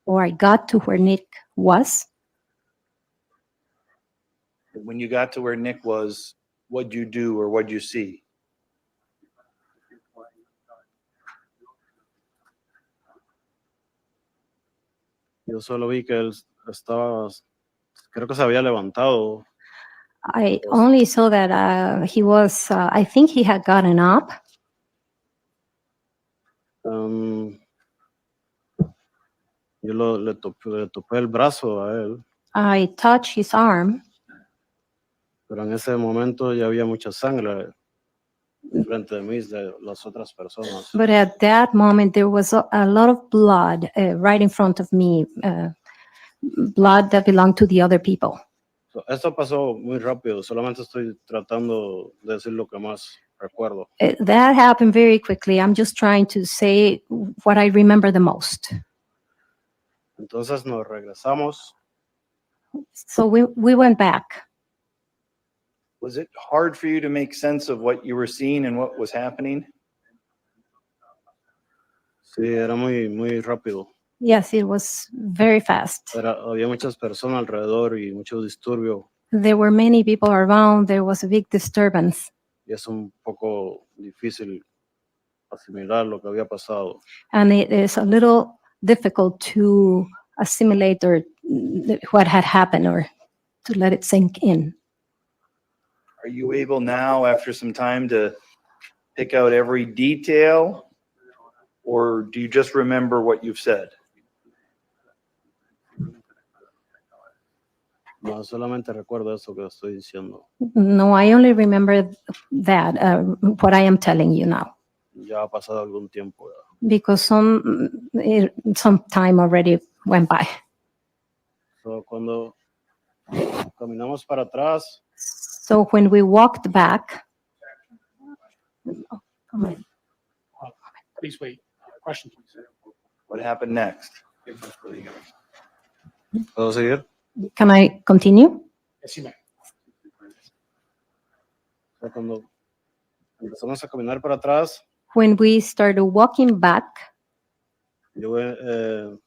or I got to where Nick was. When you got to where Nick was, what'd you do or what'd you see? Yo solo vi que él estaba, creo que se había levantado. I only saw that he was, I think he had gotten up. Yo le topé el brazo a él, I touched his arm, pero en ese momento ya había mucha sangre frente de mí de las otras personas. but at that moment there was a lot of blood right in front of me, blood that belonged to the other people. So, esto pasó muy rápido, solamente estoy tratando de decir lo que más recuerdo. That happened very quickly. I'm just trying to say what I remember the most. Entonces nos regresamos. So we went back. Was it hard for you to make sense of what you were seeing and what was happening? Sí, era muy rápido. Yes, it was very fast. Había muchas personas alrededor y mucho disturbio. There were many people around. There was a big disturbance. Y es un poco difícil asimilar lo que había pasado. And it is a little difficult to assimilate or what had happened or to let it sink in. Are you able now, after some time, to pick out every detail? Or do you just remember what you've said? No, solamente recuerdo eso que estoy diciendo. No, I only remember that, what I am telling you now, Ya ha pasado algún tiempo. because some time already went by. So, cuando caminamos para atrás, So when we walked back, Please wait. Question, please. What happened next? ¿puedo seguir? can I continue? Yes, you may. So, cuando empezamos a caminar para atrás, When we started walking back, yo voy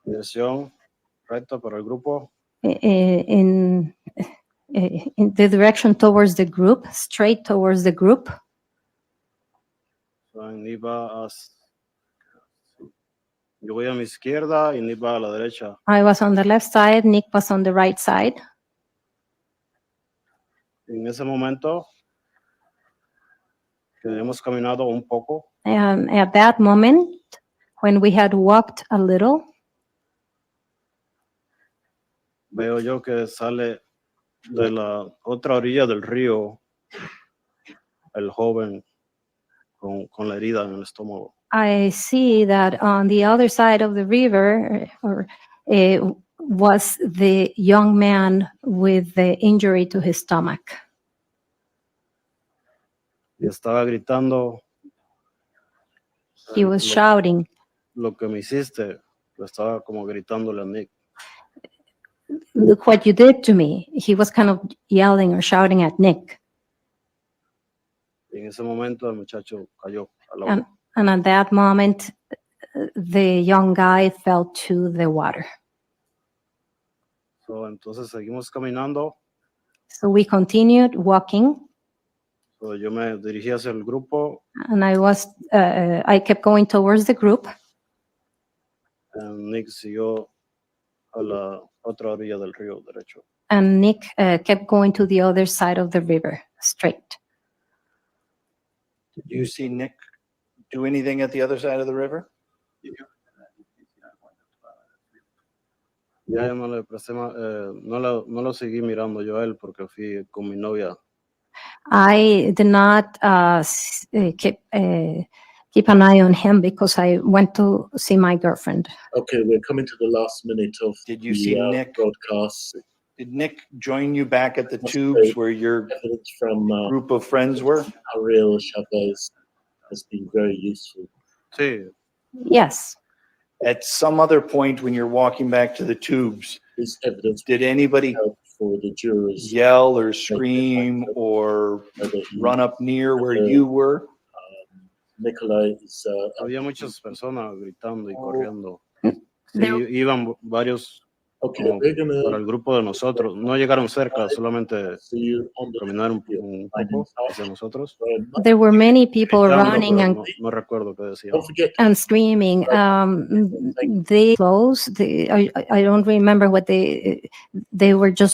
dirección recta para el grupo. in the direction towards the group, straight towards the group. So, yo voy a mi izquierda y Nick va a la derecha. I was on the left side, Nick was on the right side. En ese momento, que hemos caminado un poco, And at that moment, when we had walked a little, veo yo que sale de la otra orilla del río el joven con la herida en el estómago. I see that on the other side of the river was the young man with the injury to his stomach. Y estaba gritando. He was shouting, Lo que me hiciste, lo estaba como gritándole a Nick. "Look what you did to me." He was kind of yelling or shouting at Nick. Y en ese momento el muchacho cayó al agua. And at that moment, the young guy fell to the water. So, entonces seguimos caminando. So we continued walking, So, yo me dirigí hacia el grupo. and I kept going towards the group. And Nick siguió a la otra orilla del río derecho. And Nick kept going to the other side of the river, straight. Did you see Nick do anything at the other side of the river? Ya no le presté no lo seguí mirando yo a él porque fui con mi novia. I did not keep an eye on him because I went to see my girlfriend. Okay, we're coming to the last minute of Did you see Nick? broadcast. Did Nick join you back at the tubes where your from group of friends were? Ariel Chavez has been very useful. Sí. Yes. At some other point when you're walking back to the tubes, This evidence did anybody for the jurors yell or scream or run up near where you were? Nicolae is Había muchas personas gritando y corriendo. Sí, iban varios como para el grupo de nosotros. No llegaron cerca, solamente caminaron un poco hacia nosotros. There were many people Gritando, running pero and no recuerdo qué decían. and screaming. They close. I don't remember what they were just